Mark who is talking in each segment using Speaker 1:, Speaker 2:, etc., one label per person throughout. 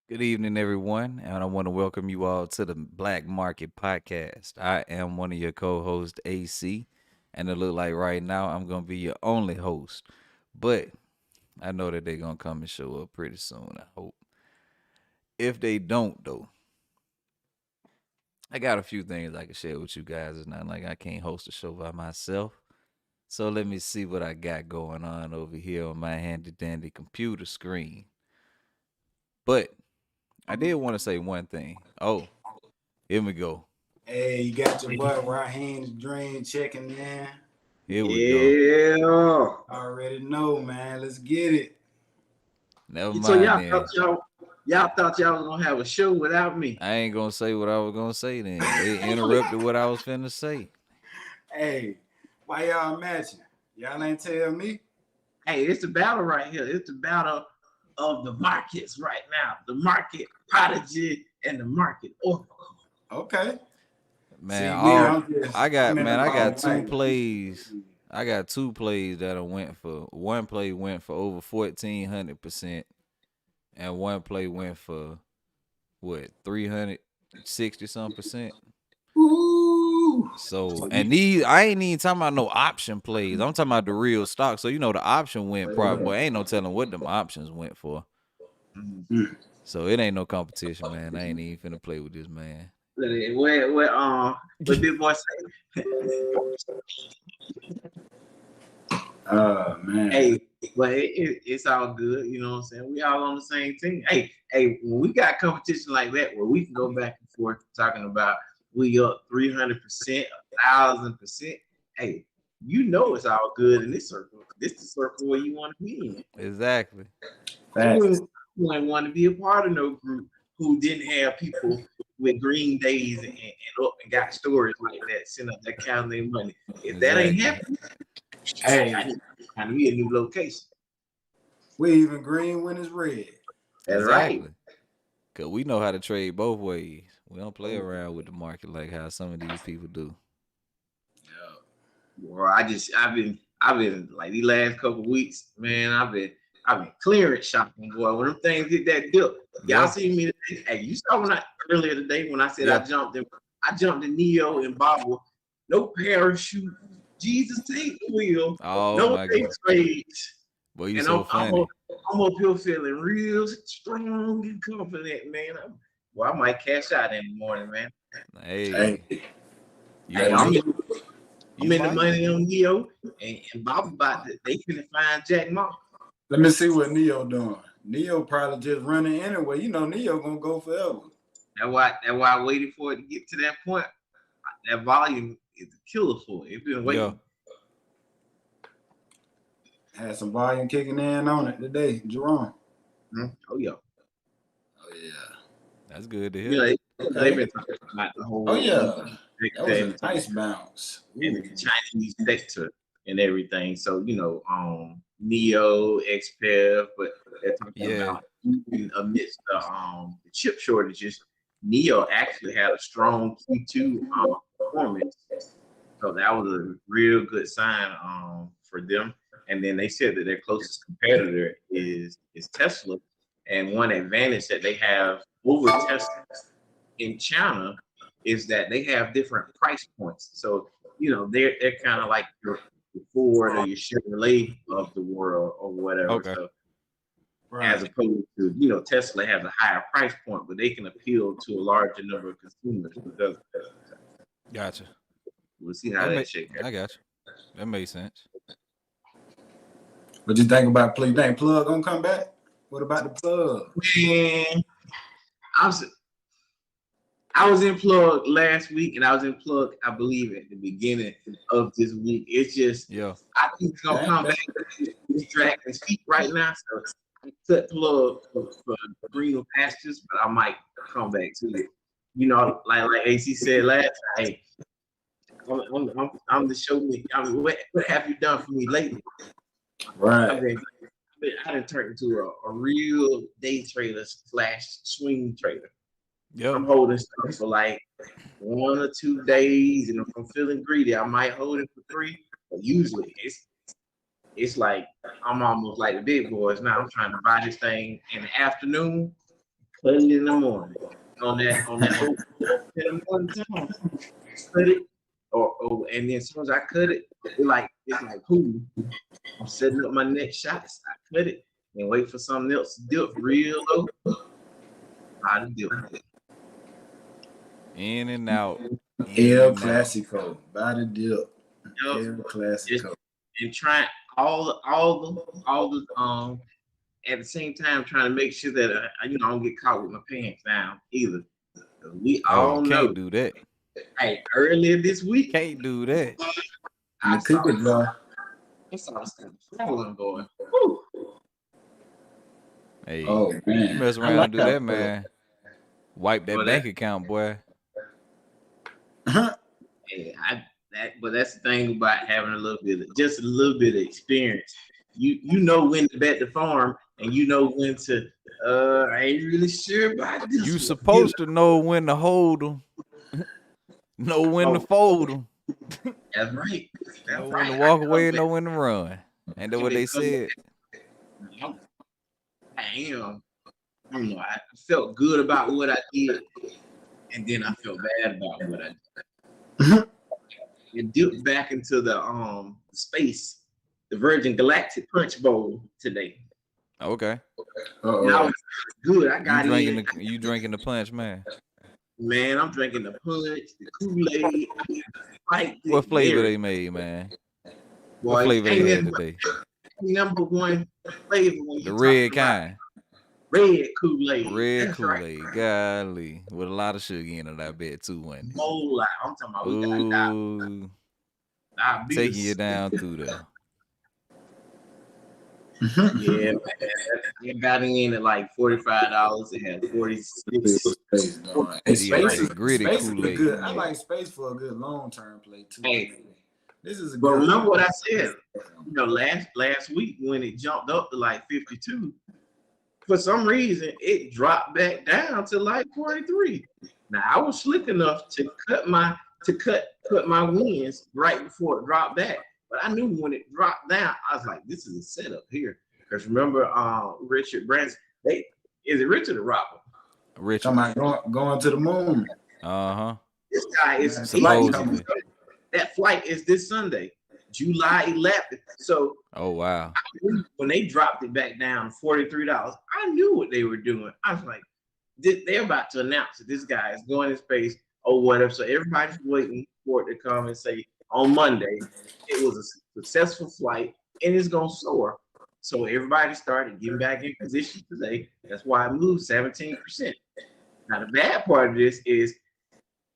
Speaker 1: Good evening, everyone, and I want to welcome you all to the Black Market Podcast. I am one of your co-hosts, AC, and it look like right now I'm gonna be your only host. But I know that they're gonna come and show up pretty soon. I hope. If they don't, though, I got a few things I can share with you guys. It's not like I can't host a show by myself. So let me see what I got going on over here on my handy dandy computer screen. But I did want to say one thing. Oh, here we go.
Speaker 2: Hey, you got your boy Raheem's Dream checking in.
Speaker 1: Here we go.
Speaker 3: Yeah.
Speaker 2: Already know, man. Let's get it.
Speaker 1: Never
Speaker 3: So
Speaker 1: mind
Speaker 3: y'all thought
Speaker 1: then.
Speaker 3: y'all thought y'all was gonna have a show without me.
Speaker 1: I ain't gonna say what I was gonna say then. They interrupted what I was finna say.
Speaker 2: Hey, why y'all matching? Y'all ain't tell me.
Speaker 3: Hey, it's the battle right here. It's the battle of the markets right now. The market prodigy and the market oracle.
Speaker 2: Okay.
Speaker 1: Man,
Speaker 2: See, I'm in the
Speaker 1: I got
Speaker 2: wrong
Speaker 1: two
Speaker 2: lane.
Speaker 1: plays. I got two plays that I went for. One play went for over 1,400%, and one play went for what 360 some percent.
Speaker 2: Ooh.
Speaker 1: So
Speaker 2: So
Speaker 1: and these I ain't even talking about no option plays. I'm talking about the real stock. So the option went probably, but ain't no telling what them options went for.
Speaker 2: Mm.
Speaker 1: So it ain't no competition, man. I ain't even finna play with this man.
Speaker 3: What big boy say?
Speaker 2: Man.
Speaker 3: Hey, but it's all good. You know what I'm saying? We all on the same team. Hey, when we got competition like that where we can go back and forth talking about we up 300%, 1,000%. Hey, you know it's all good in this circle. This is the circle where you want to be in.
Speaker 1: Exactly.
Speaker 3: You
Speaker 2: Facts.
Speaker 3: wouldn't want to be a part of no group who didn't have people with green days and up and got stories like that, send up that counting their money. If that ain't
Speaker 1: Exactly.
Speaker 3: happening,
Speaker 2: Hey,
Speaker 3: I need to be a new location.
Speaker 2: we even green when it's red.
Speaker 3: That's right.
Speaker 1: Exactly. Cause we know how to trade both ways. We don't play around with the market like how some of these people do.
Speaker 3: Or I've been like these last couple weeks, man. I've been clearance shopping, boy. When them things did that dip, y'all
Speaker 1: Yeah.
Speaker 3: see me today. Hey, you saw when I earlier today when I said
Speaker 1: Yeah.
Speaker 3: I jumped in Neo and Bobble, no parachute, Jesus take the wheel,
Speaker 1: Oh
Speaker 3: no
Speaker 1: my
Speaker 3: day
Speaker 1: god.
Speaker 3: trades,
Speaker 1: Boy, you
Speaker 3: and
Speaker 1: so funny.
Speaker 3: I'm up here feeling real strong and confident, man. I might cash out in the morning, man.
Speaker 2: Hey,
Speaker 1: Hey. You
Speaker 3: Hey, I'm
Speaker 1: might.
Speaker 3: in, I'm
Speaker 1: You
Speaker 3: in the
Speaker 1: might.
Speaker 3: money on Neo and Bobble they finna find Jack Ma.
Speaker 2: let me see what Neo doing. Neo probably just running anyway. You know Neo gonna go forever.
Speaker 3: That's why I waited for it to get to that point. That volume is a killer for it. It's been
Speaker 1: Yeah.
Speaker 3: waiting.
Speaker 2: Had some volume kicking in on it today, Jerome.
Speaker 3: Oh yeah,
Speaker 2: Oh yeah.
Speaker 1: That's good to
Speaker 3: you
Speaker 1: hear.
Speaker 3: know they've
Speaker 2: Okay.
Speaker 3: been talking about the
Speaker 2: Oh
Speaker 3: whole
Speaker 2: yeah. That was a
Speaker 3: and
Speaker 2: nice bounce.
Speaker 3: and
Speaker 2: Ooh.
Speaker 3: the Chinese sector and everything. So Neo, XPEV, but they're talking
Speaker 1: Yeah.
Speaker 3: about even amidst the chip shortages, Neo actually had a strong Q2 performance. So that was a real good sign for them. And then they said that their closest competitor is Tesla. And one advantage that they have over Tesla in China is that they have different price points. So they're kind of like your Ford or your Chevrolet of the world or whatever.
Speaker 1: Okay.
Speaker 3: So as
Speaker 2: Right.
Speaker 3: opposed to Tesla has a higher price point, but they can appeal to a larger number of consumers because of that.
Speaker 1: Gotcha.
Speaker 3: We'll see how
Speaker 1: That
Speaker 3: that
Speaker 1: make
Speaker 3: shakes
Speaker 1: I got you. That makes sense.
Speaker 2: What you think about plug? You think plug gonna come back? What about the plug?
Speaker 3: Man, I was I was in plug last week, and I was in plug, I believe, at the beginning of this week. It's just
Speaker 1: Yeah.
Speaker 3: I think it's gonna come back. It's dragging his feet right now, so I cut plug for greener pastures, but I might come back to it. Like AC said last time, hey, I'm the show me. I mean, what have you done for me lately? I've
Speaker 2: Right.
Speaker 3: been I done turned into a real day trader slash swing trader.
Speaker 1: Yeah.
Speaker 3: I'm holding stuff for like 1 or 2 days, and if I'm feeling greedy, I might hold it for 3. But usually, it's like I'm almost like the big boys now. I'm trying to buy this thing in the afternoon cut it in the morning. On that whole in the morning time, cut it, and then as soon as I cut it, it's like cool. I'm setting up my next shots. I cut it and wait for something else to dip real low. I dip it.
Speaker 1: In and out.
Speaker 2: El Clasico, by the dip.
Speaker 3: Yup.
Speaker 2: El Clasico.
Speaker 3: And trying all the at the same time trying to make sure that I don't get caught with my pants down either. We all know.
Speaker 1: Can't do that.
Speaker 3: Hey, earlier this week,
Speaker 1: Can't do that.
Speaker 3: I saw
Speaker 2: it, bro.
Speaker 3: some falling, boy. Woo.
Speaker 1: Hey,
Speaker 2: Oh
Speaker 1: you
Speaker 2: man,
Speaker 1: mess
Speaker 2: I
Speaker 1: around
Speaker 2: like
Speaker 1: and do that,
Speaker 2: play.
Speaker 1: man. Wipe that
Speaker 3: Well,
Speaker 1: bank account, boy.
Speaker 3: Yeah, but that's the thing about having a little bit of experience. You know when to bet the farm, and you know when to. I ain't really sure about this.
Speaker 1: You supposed to know when to hold them, know when to fold them,
Speaker 3: That's right.
Speaker 1: know when to walk away, and know when to run. Ain't that what they said?
Speaker 3: I am. I don't know. I felt good about what I did, and then I felt bad about what I did. It dipped back into the space, the Virgin Galactic Punch Bowl today.
Speaker 1: Okay.
Speaker 3: Now it's good. I got
Speaker 1: you drinking the punch, man.
Speaker 3: Man, I'm drinking the punch, the Kool-Aid.
Speaker 1: What flavor they made, man?
Speaker 3: Boy,
Speaker 1: What flavor they had today?
Speaker 3: Number one flavor when
Speaker 1: The red kind.
Speaker 3: Red Kool-Aid.
Speaker 1: Red
Speaker 3: That's
Speaker 1: Kool-Aid,
Speaker 3: right.
Speaker 1: golly, with a lot of sugar in it, I bet too, wasn't it?
Speaker 3: Whole lot. I'm talking about we got diabetes.
Speaker 1: Taking you down through there.
Speaker 3: Yeah, man. I got in at like $45. It had 46.
Speaker 1: Space
Speaker 2: Gritty
Speaker 1: Kool-Aid.
Speaker 2: good. I like space for a good long-term play too.
Speaker 3: Hey,
Speaker 2: this is a
Speaker 3: but
Speaker 2: good
Speaker 3: remember what I said? Last week when it jumped up to like 52, for some reason it dropped back down to like 43. Now I was slick enough to cut my wins right before it dropped back. But I knew when it dropped down, I was like, this is a setup here. Because remember, Richard Branson, is it Richard or Robert?
Speaker 2: Richard. Going to the moon.
Speaker 1: Uh-huh.
Speaker 3: This guy is
Speaker 1: supposedly.
Speaker 3: That flight is this Sunday, July 11th. So,
Speaker 1: oh wow,
Speaker 3: when they dropped it back down $43, I knew what they were doing. I was like, they're about to announce that this guy is going in space or whatever. So everybody's waiting for it to come and say on Monday it was a successful flight and it's gonna soar. So everybody started getting back in position today. That's why I moved 17%. Now the bad part of this is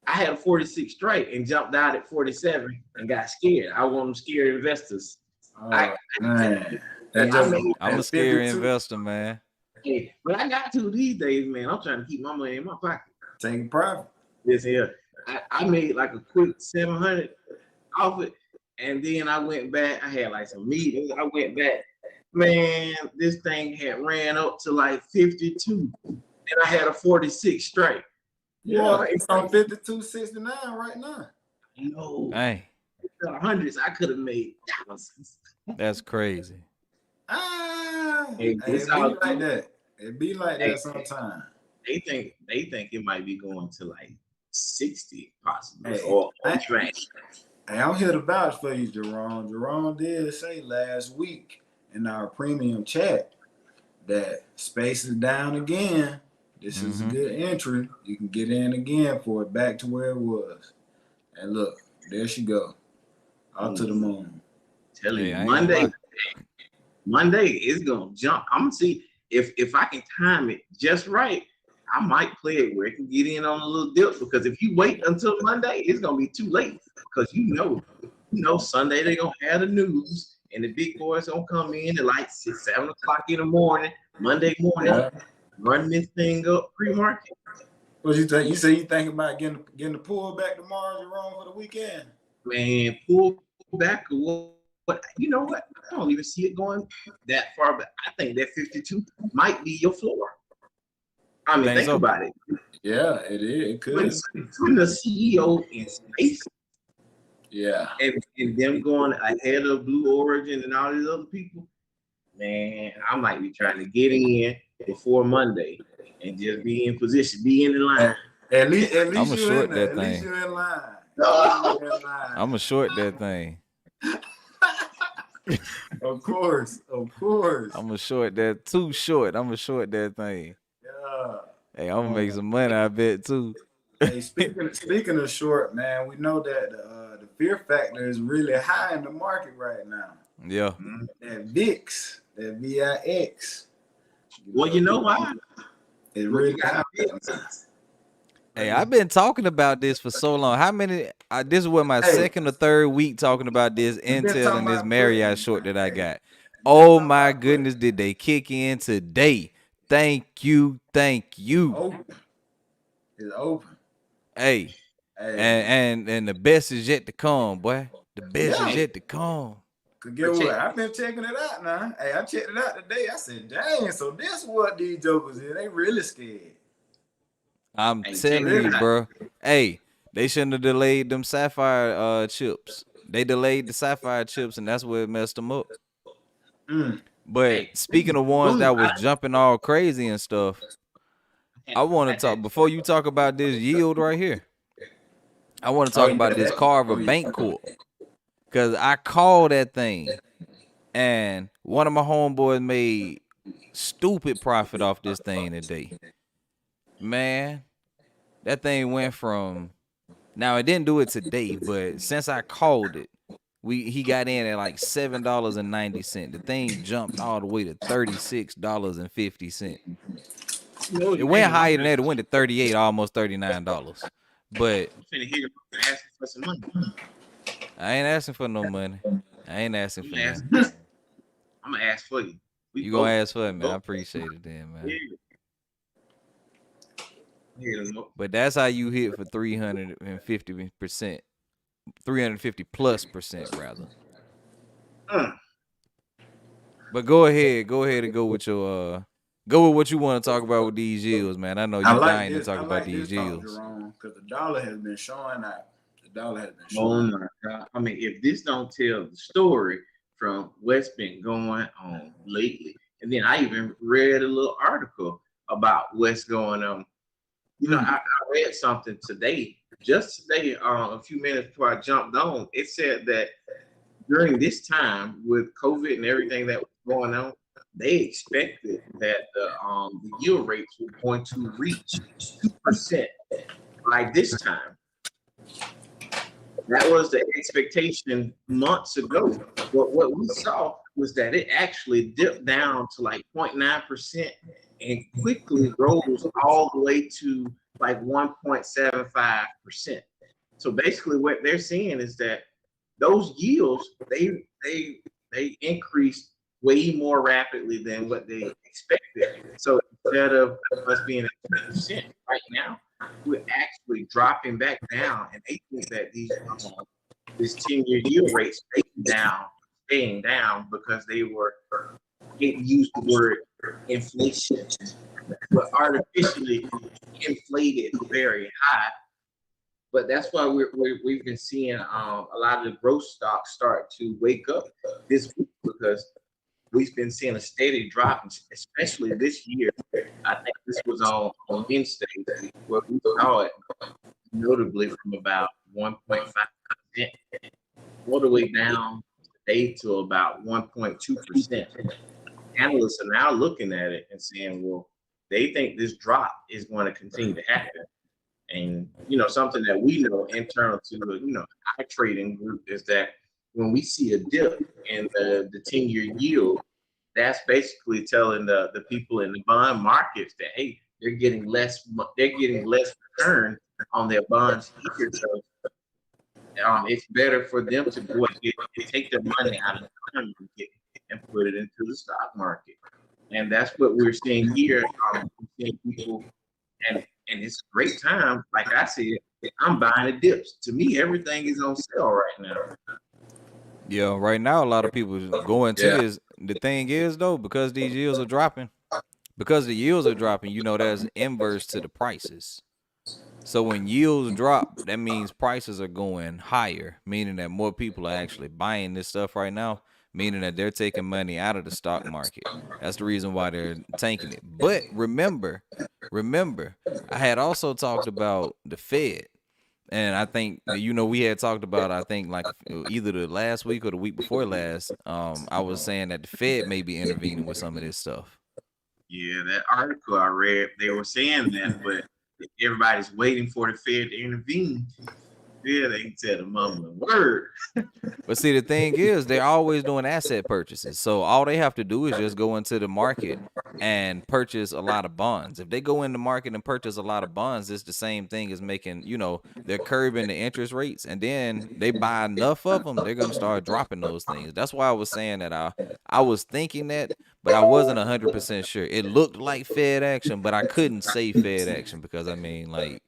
Speaker 3: I had a 46 straight and jumped out at 47 and got scared. I want to scare investors.
Speaker 2: Man.
Speaker 1: I'm a scary investor, man.
Speaker 3: Hey, but I got to these days, man. I'm trying to keep my money in my pocket.
Speaker 2: Taking profit.
Speaker 3: This here, I made like a quick 700 off it, and then I went back. I had like some meetings. I went back. Man, this thing had ran up to like 52, and I had a 46 straight.
Speaker 2: Yeah, it's on 52.69 right now.
Speaker 3: No,
Speaker 1: hey,
Speaker 3: hundreds. I could have made thousands.
Speaker 1: That's crazy.
Speaker 3: Hey,
Speaker 2: it be like that. It be like that sometimes.
Speaker 3: They think it might be going to like 60 possibly
Speaker 2: Hey, I'm here to vouch for you, Jerome. Jerome did say last week in our premium chat that space is down again. This is a good entry. You can get in again for it back to where it was. And look, there she go. Out to the moon.
Speaker 3: Tell you, Monday is gonna jump. I'm gonna see if I can time it just right. I might play it where it can get in on a little dip, because if you wait until Monday, it's gonna be too late. Because you know Sunday they're gonna have the news and the big boys gonna come in at like 6, 7 o'clock in the morning, Monday morning, run this thing up pre-market.
Speaker 2: What you think? You say you think about getting the pull back tomorrow, Jerome, for the weekend?
Speaker 3: Man, pull back or what? You know what? I don't even see it going that far, but I think that 52 might be your floor. I mean, think about it.
Speaker 2: Yeah, it is. It could.
Speaker 3: From the CEO in space.
Speaker 2: Yeah.
Speaker 3: And them going ahead of Blue Origin and all these other people. Man, I might be trying to get in before Monday and just be in position, be in the line.
Speaker 2: At
Speaker 1: I'm
Speaker 2: least
Speaker 1: gonna
Speaker 2: you in
Speaker 1: short
Speaker 2: there.
Speaker 1: that
Speaker 2: At least
Speaker 1: thing.
Speaker 2: you in line. At least you in line.
Speaker 1: I'm gonna short that thing.
Speaker 2: Of course, of course.
Speaker 1: I'm gonna short that too short. I'm gonna short that thing.
Speaker 2: Yeah.
Speaker 1: Hey, I'm gonna make
Speaker 2: Um,
Speaker 1: some money. I bet too.
Speaker 2: hey, speaking of short, man, we know that the fear factor is really high in the market right now.
Speaker 1: Yeah.
Speaker 3: Mhm.
Speaker 2: That VIX, that VIX,
Speaker 3: Well, you know why?
Speaker 2: it's
Speaker 3: Well,
Speaker 2: really
Speaker 3: you got
Speaker 2: high
Speaker 3: this.
Speaker 2: right now.
Speaker 1: Hey, I've been talking about this for so long. How many? This is what my
Speaker 2: Hey,
Speaker 1: second or third week talking about this
Speaker 2: we've been
Speaker 1: Intel
Speaker 2: talking
Speaker 1: and this
Speaker 2: about
Speaker 1: Marriott
Speaker 2: putting.
Speaker 1: short that I
Speaker 2: Hey,
Speaker 1: got.
Speaker 2: we've been
Speaker 1: Oh
Speaker 2: talking
Speaker 1: my
Speaker 2: about putting.
Speaker 1: goodness, did they kick in today? Thank you, thank you.
Speaker 2: Open. It's open.
Speaker 1: Hey,
Speaker 2: Hey,
Speaker 1: and the best is yet to come, boy. The best is
Speaker 2: yeah.
Speaker 3: Hey,
Speaker 1: yet to come.
Speaker 2: Cause
Speaker 3: but
Speaker 2: get what?
Speaker 3: check.
Speaker 2: I've been checking it out now. Hey, I checked it out today. I said, dang, so this what these jokers is. They really scared.
Speaker 1: I'm
Speaker 3: Hey, check
Speaker 1: telling
Speaker 3: this
Speaker 1: you,
Speaker 2: Really?
Speaker 3: out.
Speaker 1: bro. Hey, they shouldn't have delayed them sapphire chips. They delayed the sapphire chips, and that's what messed them up.
Speaker 2: Mm.
Speaker 1: But
Speaker 3: Hey,
Speaker 1: speaking of ones
Speaker 3: boom!
Speaker 1: that was jumping all crazy and stuff,
Speaker 3: I,
Speaker 1: I want to
Speaker 3: I
Speaker 1: talk
Speaker 3: had
Speaker 1: before you talk about this yield right here. I want to
Speaker 2: Oh
Speaker 1: talk
Speaker 2: yeah,
Speaker 1: about this
Speaker 2: that.
Speaker 1: Carver
Speaker 2: Oh yeah.
Speaker 1: Bank Corp because I called that thing, and one of my homeboys made stupid profit off this thing today. Man, that thing went from now it didn't do it today, but since I called it, he got in at like $7.90. The thing jumped all the way to $36.50.
Speaker 3: you know,
Speaker 1: It went
Speaker 3: hey,
Speaker 1: higher than that. It went to 38, almost $39. But
Speaker 3: I'm finna hear you asking for some money.
Speaker 1: I ain't asking for no money. I ain't asking
Speaker 3: I'm
Speaker 1: for
Speaker 3: gonna ask.
Speaker 1: nothing.
Speaker 3: I'm gonna ask for you. We
Speaker 1: You gonna
Speaker 3: both.
Speaker 1: ask for it,
Speaker 3: We
Speaker 1: man. I
Speaker 3: both.
Speaker 1: appreciate it then, man.
Speaker 3: Yeah. Yeah.
Speaker 1: But that's how you hit for 350%, 350 plus percent rather.
Speaker 3: Mm.
Speaker 1: But go ahead and go with what you want to talk about with these yields, man. I know
Speaker 2: I
Speaker 1: you
Speaker 2: like
Speaker 1: dying to
Speaker 2: this.
Speaker 1: talk
Speaker 2: I
Speaker 1: about
Speaker 2: like
Speaker 1: these
Speaker 2: this talk,
Speaker 1: yields.
Speaker 2: Jerome, because the dollar has been showing out. The dollar has been
Speaker 3: Oh
Speaker 2: showing.
Speaker 3: my God. I mean, if this don't tell the story from what's been going on lately, and then I even read a little article about what's going on. You know,
Speaker 2: Mm.
Speaker 3: I read something today, just today, a few minutes before I jumped on. It said that during this time with COVID and everything that was going on, they expected that the yield rates were going to reach 2% by this time. That was the expectation months ago. But what we saw was that it actually dipped down to like 0.9% and quickly rose all the way to like 1.75%. So basically what they're seeing is that those yields they increased way more rapidly than what they expected. So instead of us being at 2% right now, we're actually dropping back down, and they think that this 10-year yield rate staying down because they were getting used the word inflation, but artificially inflated very high. But that's why we've been seeing a lot of the growth stocks start to wake up this week because we've been seeing a steady drop, especially this year. I think this was on Wednesday where we saw it notably from about 1.5% all the way down today to about 1.2%. Analysts are now looking at it and saying, well, they think this drop is going to continue to happen. And something that we know internal to our trading group is that when we see a dip in the 10-year yield, that's basically telling the people in the bond markets that hey, they're getting less return on their bonds here. So it's better for them to go and take their money out of the bond market and put it into the stock market. And that's what we're seeing here. We're seeing people, and it's a great time. Like I said, I'm buying the dips. To me, everything is on sale right now.
Speaker 1: Yeah, right now a lot of people going to
Speaker 2: Yeah.
Speaker 1: this. The thing is though, because these yields are dropping, because the yields are dropping, there's inverse to the prices. So when yields drop, that means prices are going higher, meaning that more people are actually buying this stuff right now, meaning that they're taking money out of the stock market. That's the reason why they're tanking it. But remember, remember, I had also talked about the Fed. And I think we had talked about I think like either the last week or the week before last. I was saying that the Fed may be intervening with some of this stuff.
Speaker 3: Yeah, that article I read, they were saying that, but everybody's waiting for the Fed to intervene. Yeah, they can tell the mumbling word.
Speaker 1: But see, the thing is, they're always doing asset purchases. So all they have to do is just go into the market and purchase a lot of bonds. If they go in the market and purchase a lot of bonds, it's the same thing as making, they're curbing the interest rates, and then they buy enough of them, they're gonna start dropping those things. That's why I was saying that I was thinking that, but I wasn't 100% sure. It looked like Fed action, but I couldn't say Fed action because I mean, like,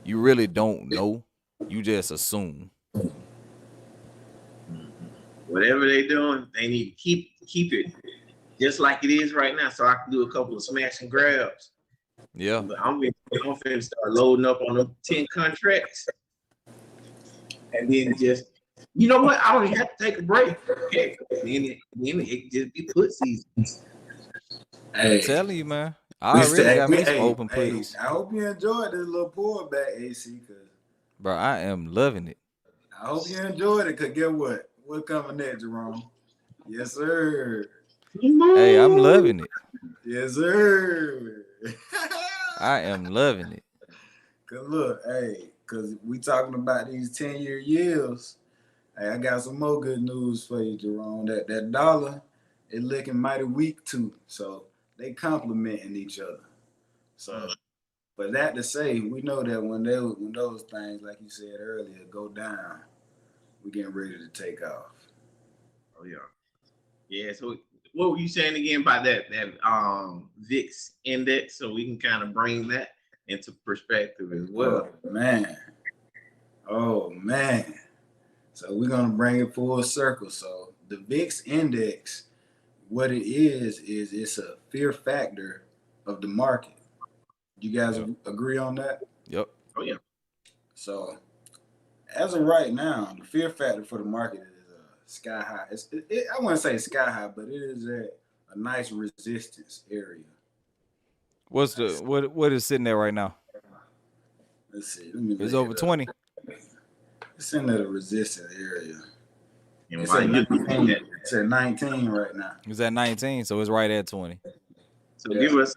Speaker 1: you really don't know. You just assume.
Speaker 3: Whatever they're doing, they need to keep it just like it is right now, so I can do a couple of smash and grabs.
Speaker 1: Yeah.
Speaker 3: But I'm finna start loading up on them 10 contracts, and then just, you know what? I don't even have to take a break. Okay. Then it just be put season.
Speaker 1: I'm telling you, man. I already got me some open puts.
Speaker 2: I hope you enjoyed this little pullback, AC. Cause
Speaker 1: bro, I am loving it.
Speaker 2: I hope you enjoyed it. Cause get what? What coming next, Jerome? Yes, sir.
Speaker 1: Hey, I'm loving it.
Speaker 2: Yes, sir.
Speaker 1: I am loving it.
Speaker 2: Cause look, hey, cause we talking about these 10-year yields. Hey, I got some more good news for you, Jerome. That dollar is looking mighty weak too. So they complementing each other. So, but that to say, we know that when those things, like you said earlier, go down, we getting ready to take off.
Speaker 3: Oh yeah, yeah. So what were you saying again about that VIX index? So we can kind of bring that into perspective as well.
Speaker 2: Oh man. So we're gonna bring it full circle. So the VIX index, what it is it's a fear factor of the market. You guys agree on that?
Speaker 1: Yep.
Speaker 3: Oh yeah.
Speaker 2: So as of right now, the fear factor for the market is sky high. I wouldn't say sky high, but it is at a nice resistance area.
Speaker 1: What's the what is sitting there right now?
Speaker 2: Let's see. Let me
Speaker 1: It's
Speaker 2: look
Speaker 1: over 20.
Speaker 2: It's in the resistance area.
Speaker 3: And
Speaker 2: It's
Speaker 3: while
Speaker 2: at
Speaker 3: you
Speaker 2: 19. It's at 19 right now.
Speaker 1: It's at 19, so it's right at 20.
Speaker 3: So give us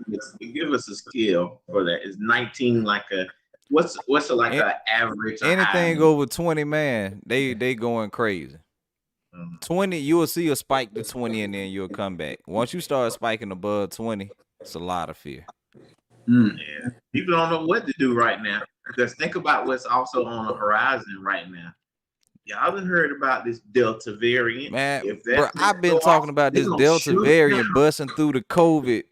Speaker 3: a scale for that. Is 19 like a what's like an average?
Speaker 1: Anything over 20, man, they going crazy. 20, you will see a spike to 20 and then you'll come back. Once you start spiking above 20, it's a lot of fear.
Speaker 3: Yeah. People don't know what to do right now because think about what's also on the horizon right now. Y'all done heard about this Delta variant.
Speaker 1: Man, bro, I've been talking about this Delta variant busting through the COVID,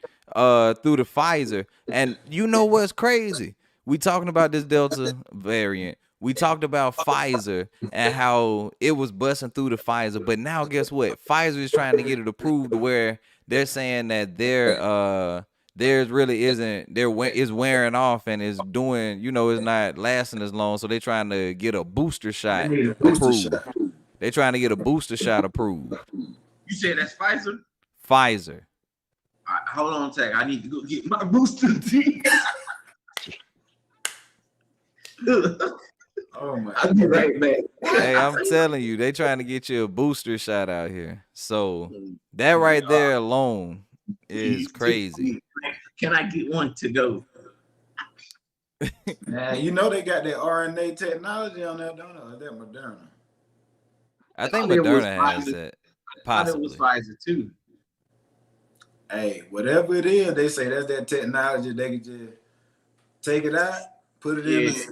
Speaker 1: through the Pfizer. And you know what's crazy? We talking about this Delta variant. We talked about Pfizer and how it was busting through the Pfizer. But now guess what? Pfizer is trying to get it approved to where they're saying that theirs really isn't, is wearing off and is doing, it's not lasting as long. So they're trying to get a booster shot approved. They're trying to get a booster shot approved.
Speaker 3: You said that's Pfizer?
Speaker 1: Pfizer.
Speaker 3: All right, hold on a second. I need to go get my booster.
Speaker 2: Oh my!
Speaker 3: I'll be right back.
Speaker 1: Hey, I'm telling you, they trying to get you a booster shot out here. So that right there alone is crazy.
Speaker 3: Can I get one to go?
Speaker 2: Man, you know they got that RNA technology on there, don't they? Is that Moderna?
Speaker 1: I think Moderna has that. Possibly.
Speaker 3: It was Pfizer too.
Speaker 2: Hey, whatever it is, they say that's that technology. They can just take it out, put it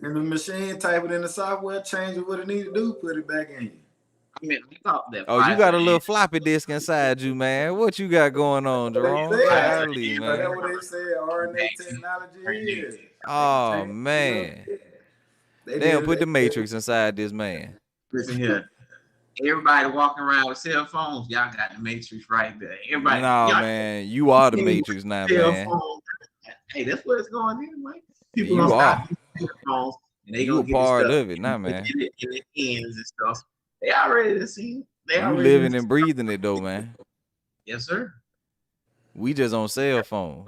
Speaker 2: in the machine, type it in the software, change it what it need to do, put it back in you.
Speaker 3: I mean, we thought that.
Speaker 1: Oh, you got a little floppy disk inside you, man. What you got going on, Jerome? Golly, man.
Speaker 2: That's what they said RNA technology is.
Speaker 1: Oh, man. They don't put the matrix inside this man.
Speaker 3: Listen here. Everybody walking around with cell phones, y'all got the matrix right there. Everybody,
Speaker 1: man, you are the matrix now, man.
Speaker 3: Hey, that's where it's going anyway.
Speaker 1: People you are.
Speaker 3: Cell phones, and they
Speaker 1: you a part of it now, man.
Speaker 3: In the ends and stuff. They already see.
Speaker 1: You living and breathing it though, man.
Speaker 3: Yes, sir.
Speaker 1: We just on cell phones.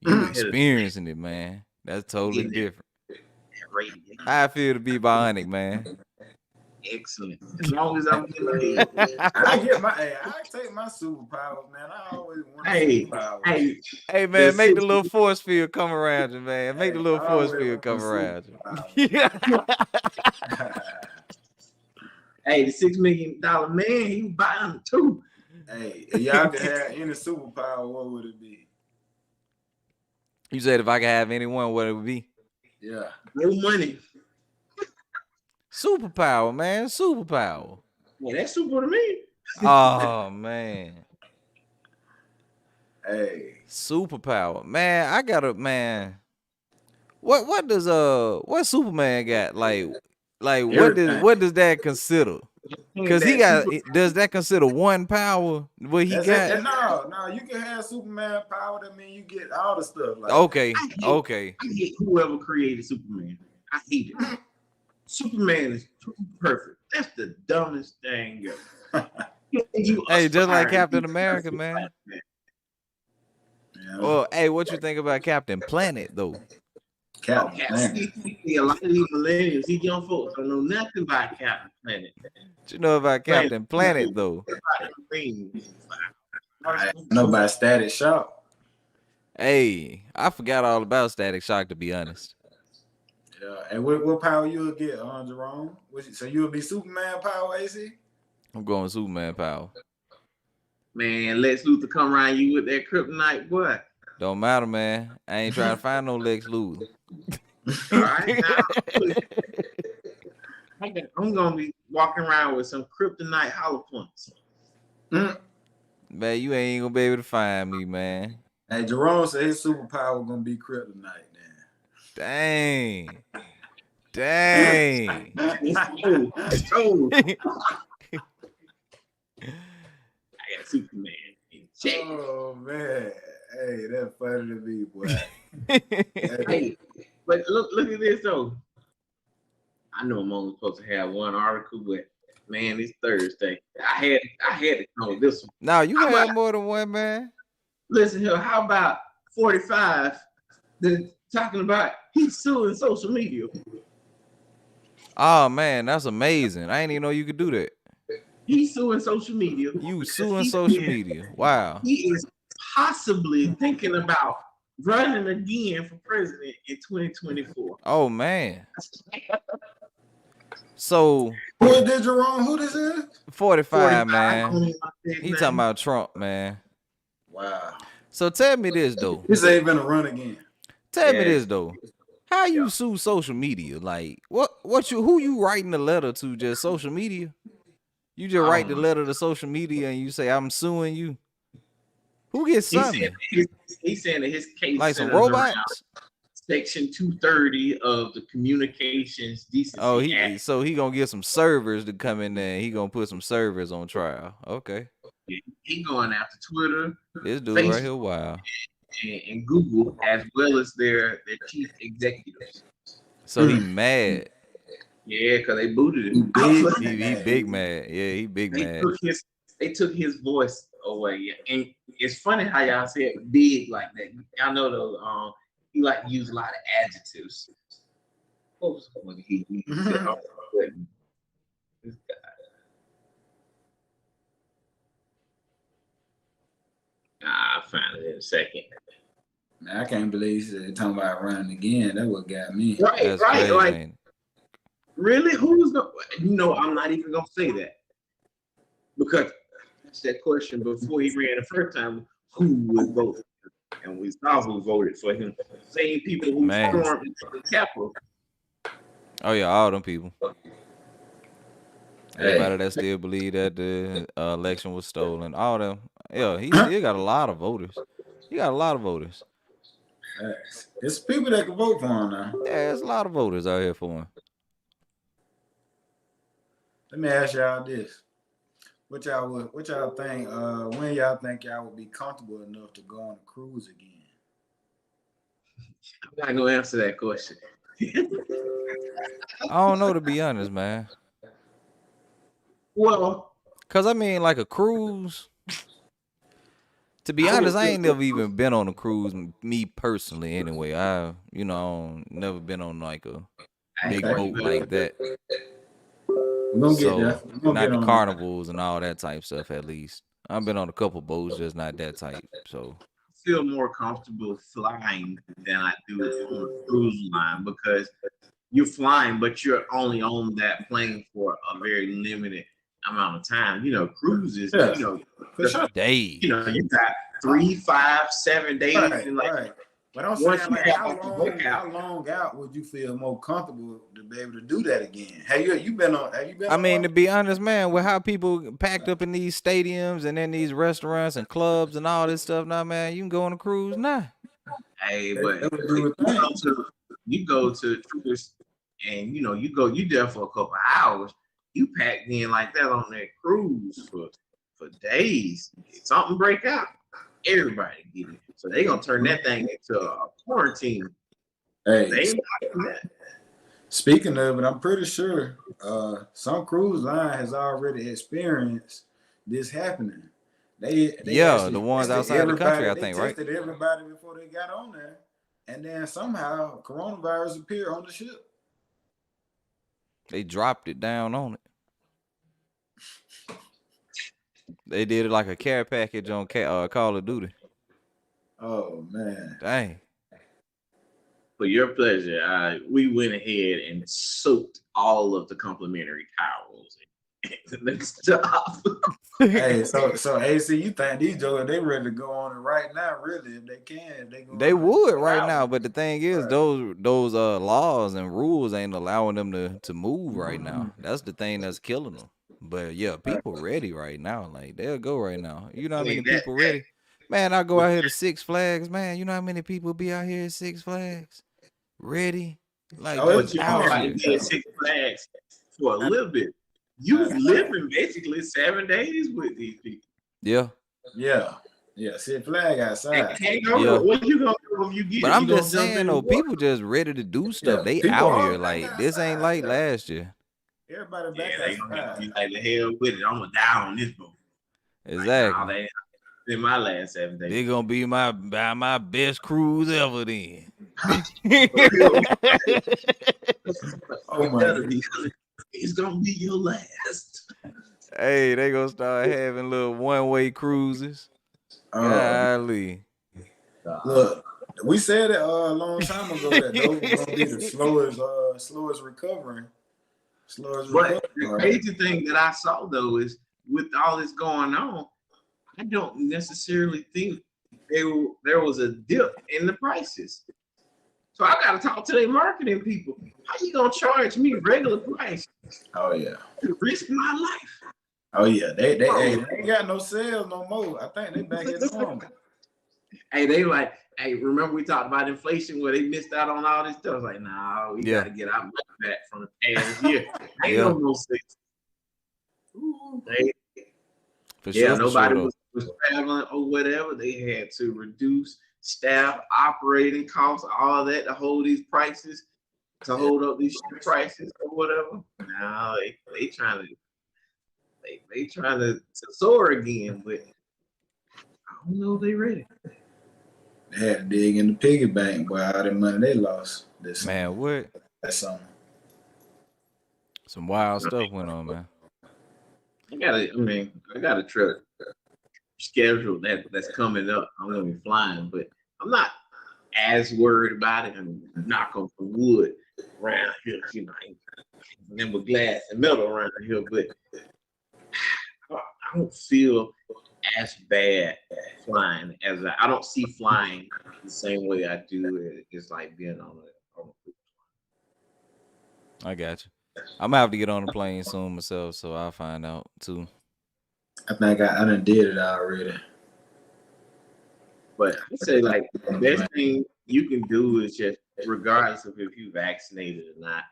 Speaker 1: You
Speaker 3: Hit
Speaker 1: experiencing it, man. That's
Speaker 3: a
Speaker 1: totally
Speaker 3: getting that
Speaker 1: different.
Speaker 3: rating.
Speaker 1: How I feel to be bionic, man.
Speaker 3: Excellent. As long as I'm getting paid.
Speaker 2: I take my superpowers, man. I always want
Speaker 3: Hey,
Speaker 2: superpowers.
Speaker 3: hey,
Speaker 1: Hey,
Speaker 3: the
Speaker 1: man, make the
Speaker 3: six,
Speaker 1: little force field come around you, man. Make the little
Speaker 2: I
Speaker 1: force
Speaker 2: always
Speaker 1: field
Speaker 2: want
Speaker 1: come around you.
Speaker 2: superpowers.
Speaker 3: hey, the $6 million man, he was buying too.
Speaker 2: Hey, if y'all could have any superpower, what would it be?
Speaker 1: You said if I could have anyone, what it would be?
Speaker 2: Yeah.
Speaker 3: No money.
Speaker 1: Superpower, man. Superpower.
Speaker 3: Yeah, that's super to me.
Speaker 1: Oh, man.
Speaker 2: Hey.
Speaker 1: Superpower. Man, I got a man. What does what Superman got? Like
Speaker 2: Everything.
Speaker 1: what does that consider? Cause he
Speaker 3: That
Speaker 1: got
Speaker 3: super,
Speaker 1: does that consider one power what he
Speaker 2: That's it.
Speaker 1: got?
Speaker 2: And no, you can have Superman power. That mean you get all the stuff like that.
Speaker 1: Okay, okay.
Speaker 3: I hate whoever created Superman. I hate it. Superman is too perfect. That's the dumbest thing ever. You
Speaker 1: Hey, just like
Speaker 3: aspire to be
Speaker 1: Captain America,
Speaker 3: perfect
Speaker 1: man.
Speaker 3: like that.
Speaker 2: Yeah.
Speaker 1: Well, hey, what you think about Captain Planet though?
Speaker 2: Captain
Speaker 3: Okay,
Speaker 2: Planet.
Speaker 3: see, a lot of these millennials, these young folks don't know nothing about Captain Planet.
Speaker 1: What you know about
Speaker 3: Planet,
Speaker 1: Captain Planet though?
Speaker 2: I know about Static Shock.
Speaker 1: Hey, I forgot all about Static Shock to be honest.
Speaker 2: Yeah. And what power you'll get, Jerome? So you'll be Superman power, AC?
Speaker 1: I'm going Superman power.
Speaker 3: Man, Lex Luthor come around you with that kryptonite, boy.
Speaker 1: Don't matter, man. I ain't trying to find no Lex Luthor.
Speaker 3: All right, now I'm gonna be walking around with some kryptonite hollow points.
Speaker 1: Man, you ain't gonna be able to find me, man.
Speaker 2: Hey, Jerome said his superpower gonna be kryptonite.
Speaker 1: Dang. Dang.
Speaker 3: It's old. I got Superman in check.
Speaker 2: Oh man, hey, that's funny to me, boy.
Speaker 3: Hey, but look at this though. I know I'm only supposed to have one article, but man, it's Thursday. I had to come with this one.
Speaker 1: No, you have more than one, man.
Speaker 3: Listen here, how about 45 talking about he's suing social media?
Speaker 1: Oh man, that's amazing. I didn't even know you could do that.
Speaker 3: He's suing social media.
Speaker 1: You suing social media. Wow.
Speaker 3: He is possibly thinking about running again for president in 2024.
Speaker 1: Oh man. So
Speaker 2: Who is this, Jerome? Who this is?
Speaker 1: 45, man. He talking about Trump, man.
Speaker 2: Wow.
Speaker 1: So tell me this though.
Speaker 2: This ain't gonna run again.
Speaker 1: Tell me this though. How you sue social media? Like who you writing the letter to? Just social media? You just write the letter to social media and you say I'm suing you. Who gets something?
Speaker 3: He's saying that his case
Speaker 1: Like some robots?
Speaker 3: Section 230 of the Communications Decency Act.
Speaker 1: So he gonna get some servers to come in there. And he gonna put some servers on trial. Okay.
Speaker 3: He going after Twitter,
Speaker 1: This dude
Speaker 3: Facebook,
Speaker 1: right here, wow.
Speaker 3: and Google, as well as their chief executives.
Speaker 1: So he mad.
Speaker 3: Yeah, because they booted him.
Speaker 1: He big mad. Yeah, he big mad.
Speaker 3: They took his voice away. And it's funny how y'all said big like that. Y'all know those he like to use a lot of adjectives. What was when he said, this guy. I'll find it in a second.
Speaker 2: Man, I can't believe they're talking about running again. That what got me.
Speaker 3: Right,
Speaker 1: That's
Speaker 3: right.
Speaker 1: crazy,
Speaker 3: Like,
Speaker 1: ain't it?
Speaker 3: really? Who's going to, I'm not even going to say that. Because that's that question before he ran the first time, who would vote? And we saw who voted for him. Same people who stormed the Capitol.
Speaker 1: Oh yeah, all them people. Everybody that still believe that the election was stolen, all them. Yeah, he still got a lot of voters. He got a lot of voters.
Speaker 2: It's people that can vote for him now.
Speaker 1: Yeah, there's a lot of voters out here for him.
Speaker 2: Let me ask y'all this: What y'all think? When y'all think y'all would be comfortable enough to go on a cruise again?
Speaker 3: I'm not gonna answer that question.
Speaker 1: I don't know, to be honest, man.
Speaker 3: Well,
Speaker 1: Cause I mean, like a cruise. To be
Speaker 3: I would
Speaker 1: honest, I
Speaker 3: feel
Speaker 1: ain't never even been on a cruise, me personally. Anyway, never been on like a
Speaker 3: hey,
Speaker 1: big
Speaker 2: Okay.
Speaker 3: boy,
Speaker 1: boat like that.
Speaker 2: We're gonna get there.
Speaker 1: So
Speaker 2: We're gonna
Speaker 1: not
Speaker 2: get
Speaker 1: the
Speaker 2: on that.
Speaker 1: carnivals and all that type stuff. At least I've been on a couple boats, just not that type. So
Speaker 3: feel more comfortable flying than I do on a cruise line because you're flying, but you're only on that plane for a very limited amount of time. Cruises,
Speaker 2: Yeah, for sure.
Speaker 1: days.
Speaker 3: you got 3, 5, 7 days,
Speaker 2: Right,
Speaker 3: and like
Speaker 2: right. But I'm
Speaker 3: once
Speaker 2: saying,
Speaker 3: you
Speaker 2: like,
Speaker 3: have off the boat out,
Speaker 2: how long out would you feel more comfortable to be able to do that again? You been on? Have you been
Speaker 1: I
Speaker 2: on
Speaker 1: mean,
Speaker 2: one?
Speaker 1: to be honest, man, with how people packed up in these stadiums and in these restaurants and clubs and all this stuff, now, man, you can go on a cruise now.
Speaker 3: hey, but
Speaker 2: That would you would
Speaker 3: you go
Speaker 2: think.
Speaker 3: to Truist, and you there for a couple of hours. You packed in like that on that cruise for days. If something break out, everybody get it. So they gonna turn that thing into a quarantine.
Speaker 2: Hey,
Speaker 3: They not doing that.
Speaker 2: speaking of it, I'm pretty sure some cruise line has already experienced this happening. They
Speaker 1: Yeah,
Speaker 2: actually
Speaker 1: the ones
Speaker 2: tested
Speaker 1: outside the country,
Speaker 2: everybody.
Speaker 1: I
Speaker 2: They
Speaker 1: think, right?
Speaker 2: tested everybody before they got on there, and then somehow coronavirus appeared on the ship.
Speaker 1: They dropped it down on it. They did it like a care package on Call of Duty.
Speaker 2: Oh man.
Speaker 1: Dang.
Speaker 3: For your pleasure, we went ahead and soaked all of the complimentary towels and stuff.
Speaker 2: Hey, so AC, you think these jokers they ready to go on it right now? Really, if they can, if they
Speaker 1: They
Speaker 2: going
Speaker 1: would right
Speaker 2: without
Speaker 1: now,
Speaker 2: them.
Speaker 1: but the thing is,
Speaker 2: Right.
Speaker 1: those laws and rules ain't allowing them to move right now. That's the thing that's killing them. But yeah, people ready right now. Like they'll go right now. You know
Speaker 3: I
Speaker 1: how many
Speaker 3: mean that
Speaker 1: people ready? Man, I go
Speaker 3: with
Speaker 1: out here to Six Flags, man. You know how many people be out here at Six Flags? Ready? Like
Speaker 2: Oh,
Speaker 1: just
Speaker 3: but
Speaker 2: it's
Speaker 3: you
Speaker 1: out
Speaker 3: only
Speaker 1: here.
Speaker 3: be
Speaker 2: yeah.
Speaker 3: at Six Flags for a little bit. You living basically 7 days with these people.
Speaker 1: Yeah.
Speaker 2: Yeah, yeah. See a flag
Speaker 3: And
Speaker 2: outside.
Speaker 1: Yeah.
Speaker 3: what you gonna do when you get
Speaker 1: But
Speaker 3: it?
Speaker 1: I'm
Speaker 3: You
Speaker 1: just
Speaker 3: gonna jump
Speaker 1: saying
Speaker 3: in the
Speaker 1: though,
Speaker 3: water?
Speaker 1: people just ready to do stuff.
Speaker 2: Yeah,
Speaker 1: They
Speaker 2: people
Speaker 1: out
Speaker 2: are
Speaker 1: here
Speaker 2: back
Speaker 1: like this ain't
Speaker 2: outside.
Speaker 1: like
Speaker 2: Yeah,
Speaker 1: last year.
Speaker 2: everybody
Speaker 3: Yeah,
Speaker 2: back
Speaker 3: they gonna
Speaker 2: outside.
Speaker 3: be like the hell with it. I'm gonna die on this boat. Like, nah,
Speaker 1: Exactly.
Speaker 3: they ain't been my last 7 days.
Speaker 1: They gonna be my best cruise ever then.
Speaker 3: For real.
Speaker 2: Oh
Speaker 3: You
Speaker 2: my
Speaker 3: better
Speaker 2: goodness.
Speaker 3: be. It's gonna be your last.
Speaker 1: Hey, they gonna start having little one-way cruises.
Speaker 2: Uh,
Speaker 1: Golly.
Speaker 2: look, we said it a long time ago that those were gonna be the slowest recovering, slowest
Speaker 3: But
Speaker 2: recovering.
Speaker 3: the
Speaker 2: Right?
Speaker 3: crazy thing that I saw though is with all this going on, I don't necessarily think there was a dip in the prices. So I gotta talk to their marketing people. How you gonna charge me regular price
Speaker 2: Oh yeah.
Speaker 3: to risk my life?
Speaker 2: Oh yeah.
Speaker 3: Oh,
Speaker 2: They ain't got no sales no more. I think they back at normal.
Speaker 3: hey, they like, hey, remember we talked about inflation where they missed out on all this stuff? I was like, nah, we
Speaker 1: Yeah,
Speaker 3: gotta get our money back from the past year. Ain't
Speaker 1: yeah,
Speaker 3: no more sense. They,
Speaker 1: for
Speaker 3: yeah,
Speaker 1: sure, for sure
Speaker 3: nobody
Speaker 1: though.
Speaker 3: was traveling or whatever. They had to reduce staff, operating costs, all that to hold these prices, to hold up these shit prices or whatever. Now they trying to to soar again, but I don't know if they ready.
Speaker 2: They had to dig in the piggy bank, boy, all the money they lost this summer.
Speaker 1: Man, what?
Speaker 2: That summer.
Speaker 1: Some wild stuff went on, man.
Speaker 3: I got a trip schedule that's coming up. I'm gonna be flying, but I'm not as worried about it. And knock on some wood around here, and with glass and metal around here, but I don't feel as bad flying as I don't see flying the same way I do it. It's like being on
Speaker 1: I got you. I'm gonna have to get on the plane soon myself, so I'll find out too.
Speaker 2: I think I done did it already.
Speaker 3: But I say like the best thing you can do is just regardless of if you vaccinated or not.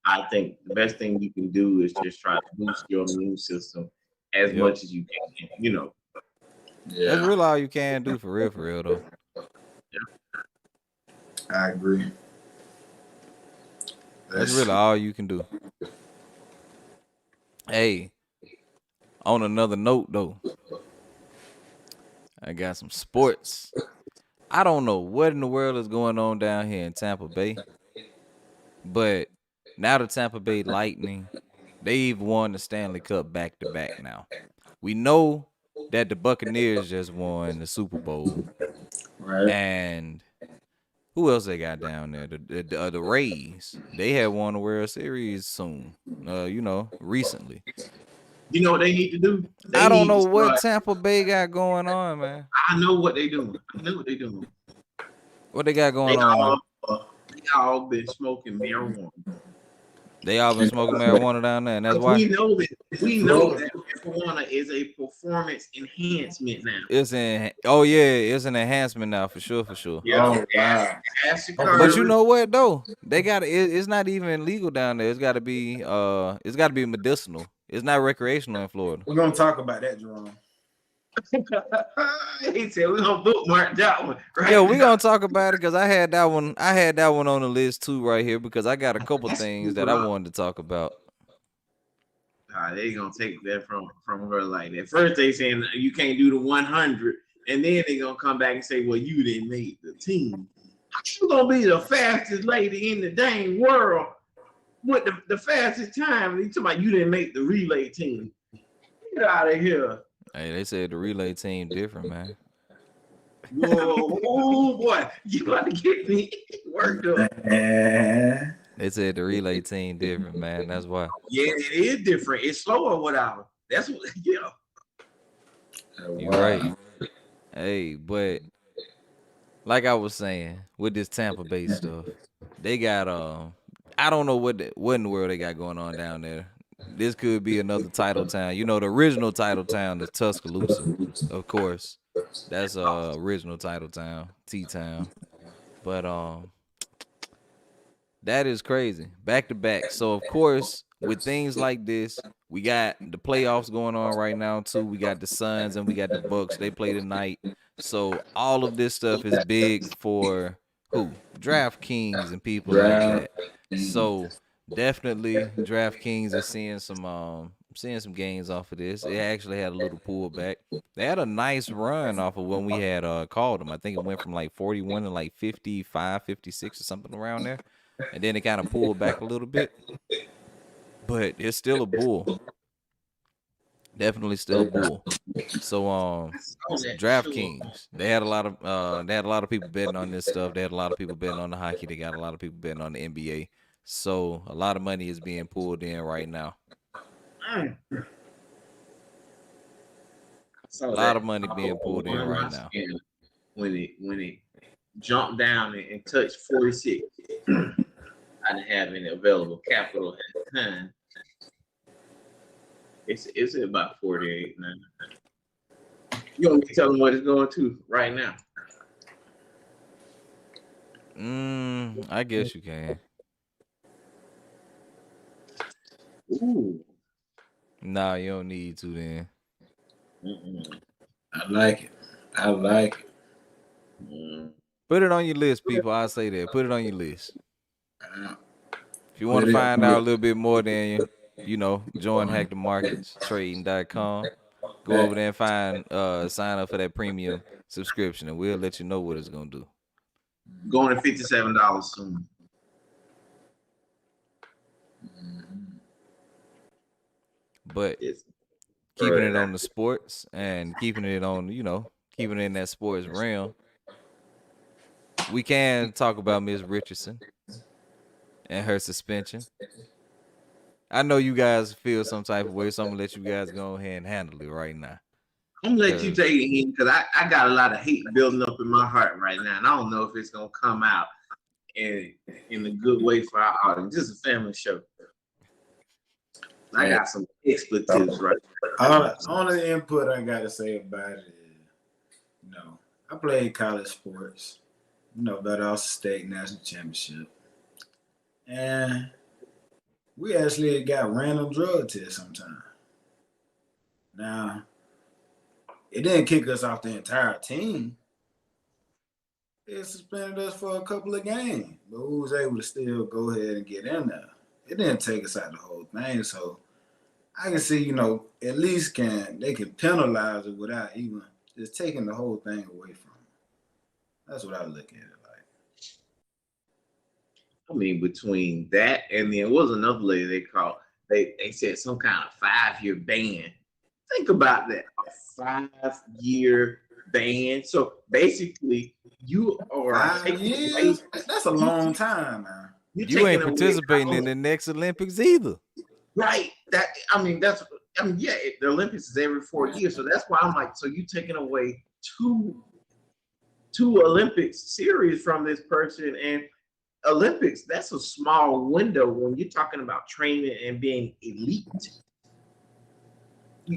Speaker 3: I think the best thing you can do is just try to boost your immune system as
Speaker 1: Yep.
Speaker 3: much as you can.
Speaker 1: That's
Speaker 2: Yeah,
Speaker 1: really all you can do for real though.
Speaker 2: I agree.
Speaker 1: That's
Speaker 2: That's
Speaker 1: really all you can do. Hey, on another note though, I got some sports. I don't know what in the world is going on down here in Tampa Bay, but now the Tampa Bay Lightning, they've won the Stanley Cup back to back now. We know that the Buccaneers just won the Super Bowl,
Speaker 2: Right.
Speaker 1: and who else they got down there? The Rays. They had won the World Series soon. Recently.
Speaker 3: You know what they need to do? They
Speaker 1: I don't
Speaker 3: need
Speaker 1: know
Speaker 3: to
Speaker 1: what
Speaker 3: start.
Speaker 1: Tampa Bay got going on, man.
Speaker 3: I know what they doing. I know what they doing.
Speaker 1: What they got
Speaker 3: They
Speaker 1: going on, man?
Speaker 3: all been smoking marijuana.
Speaker 1: They all been smoking marijuana down there, and that's
Speaker 3: Because
Speaker 1: why
Speaker 3: we know that marijuana is a performance enhancement now.
Speaker 1: it's in. Oh yeah, it's an enhancement now for sure, for sure.
Speaker 3: Yeah,
Speaker 2: Oh, wow.
Speaker 3: acid
Speaker 1: But you
Speaker 3: curve.
Speaker 1: know what though? They got it's not even legal down there. It's got to be medicinal. It's not recreational in Florida.
Speaker 2: We're gonna talk about that, Jerome.
Speaker 3: He said we're gonna bookmark that one. Right
Speaker 1: Yeah, we
Speaker 3: now.
Speaker 1: gonna talk about it because I had that one. I had that one on the list too, right here, because I got a couple
Speaker 3: That's
Speaker 1: things that
Speaker 3: super
Speaker 1: I
Speaker 3: up.
Speaker 1: wanted to talk about.
Speaker 3: They gonna take that from her like that. First they saying you can't do the 100, and then they gonna come back and say, well, you didn't make the team. You gonna be the fastest lady in the dang world with the fastest time? And you talking about you didn't make the relay team? Get out of here!
Speaker 1: Hey, they said the relay team different, man.
Speaker 3: Whoa, oh boy, you about to get me worked up.
Speaker 2: Yeah.
Speaker 1: They said the relay team different, man. That's why.
Speaker 3: Yeah, it is different. It's slower without them. That's what. Yeah.
Speaker 1: You're right. Hey, but like I was saying, with this Tampa Bay stuff, they got I don't know what in the world they got going on down there. This could be another title town. You know, the original title town is Tuscaloosa, of course. That's original title town, T town. But that is crazy. Back to back. So of course, with things like this, we got the playoffs going on right now too. We got the Suns and we got the Bucks. They play tonight. So all of this stuff is big for who? DraftKings and people like that. So definitely DraftKings is seeing some gains off of this. It actually had a little pullback. They had a nice run off of when we had called them. I think it went from like 41 to like 55, 56 or something around there. And then it kind of pulled back a little bit. But it's still a bull. Definitely still a bull. So DraftKings, they had a lot of people betting on this stuff. They had a lot of people betting on the hockey. They got a lot of people betting on the NBA. So a lot of money is being pulled in right now. A lot of money being pulled in right now.
Speaker 3: When it jumped down and touched 46, I didn't have any available capital at the time. It's at about 48 now. You want me to tell them what it's going to right now?
Speaker 1: I guess you can.
Speaker 3: Ooh.
Speaker 1: Nah, you don't need to then.
Speaker 2: I like it. I like it.
Speaker 1: Put it on your list, people. I say that. Put it on your list. If you want
Speaker 2: Put
Speaker 1: to
Speaker 2: it-
Speaker 1: find out a little bit more, then join Hack the Markets Trading.com. Go over there and sign up for that premium subscription, and we'll let you know what it's gonna do.
Speaker 3: Going to $57 soon.
Speaker 1: But
Speaker 3: It's
Speaker 1: keeping it on the sports and keeping it on, keeping it in that sports realm, we can talk about Miss Richardson and her suspension. I know you guys feel some type of way, so I'm gonna let you guys go ahead and handle it right now.
Speaker 3: I'm gonna let you take it in because I got a lot of hate building up in my heart right now, and I don't know if it's gonna come out in a good way for our audience. This is a family show. I got some expletives right now.
Speaker 2: Only input I got to say about it is, I played college sports, Valdosta State National Championship. And we actually got random drug tests sometimes. Now, it didn't kick us off the entire team. It suspended us for a couple of games, but we was able to still go ahead and get in there. It didn't take us out the whole thing, so I can see, at least they can penalize it without even it's taking the whole thing away from them. That's what I look at it like.
Speaker 3: I mean, between that and then what was another lady they called? They said some kind of 5-year ban. Think about that, a 5-year ban. So basically, you are
Speaker 2: 5 years? That's a long time, man.
Speaker 3: you're
Speaker 1: You
Speaker 3: taking
Speaker 1: ain't
Speaker 3: away
Speaker 1: participating in
Speaker 3: our
Speaker 1: the next Olympics either.
Speaker 3: right. That I mean, that's I mean, yeah. The Olympics is every 4 years, so that's why I'm like, so you taking away two Olympics series from this person, and Olympics, that's a small window when you're talking about training and being elite.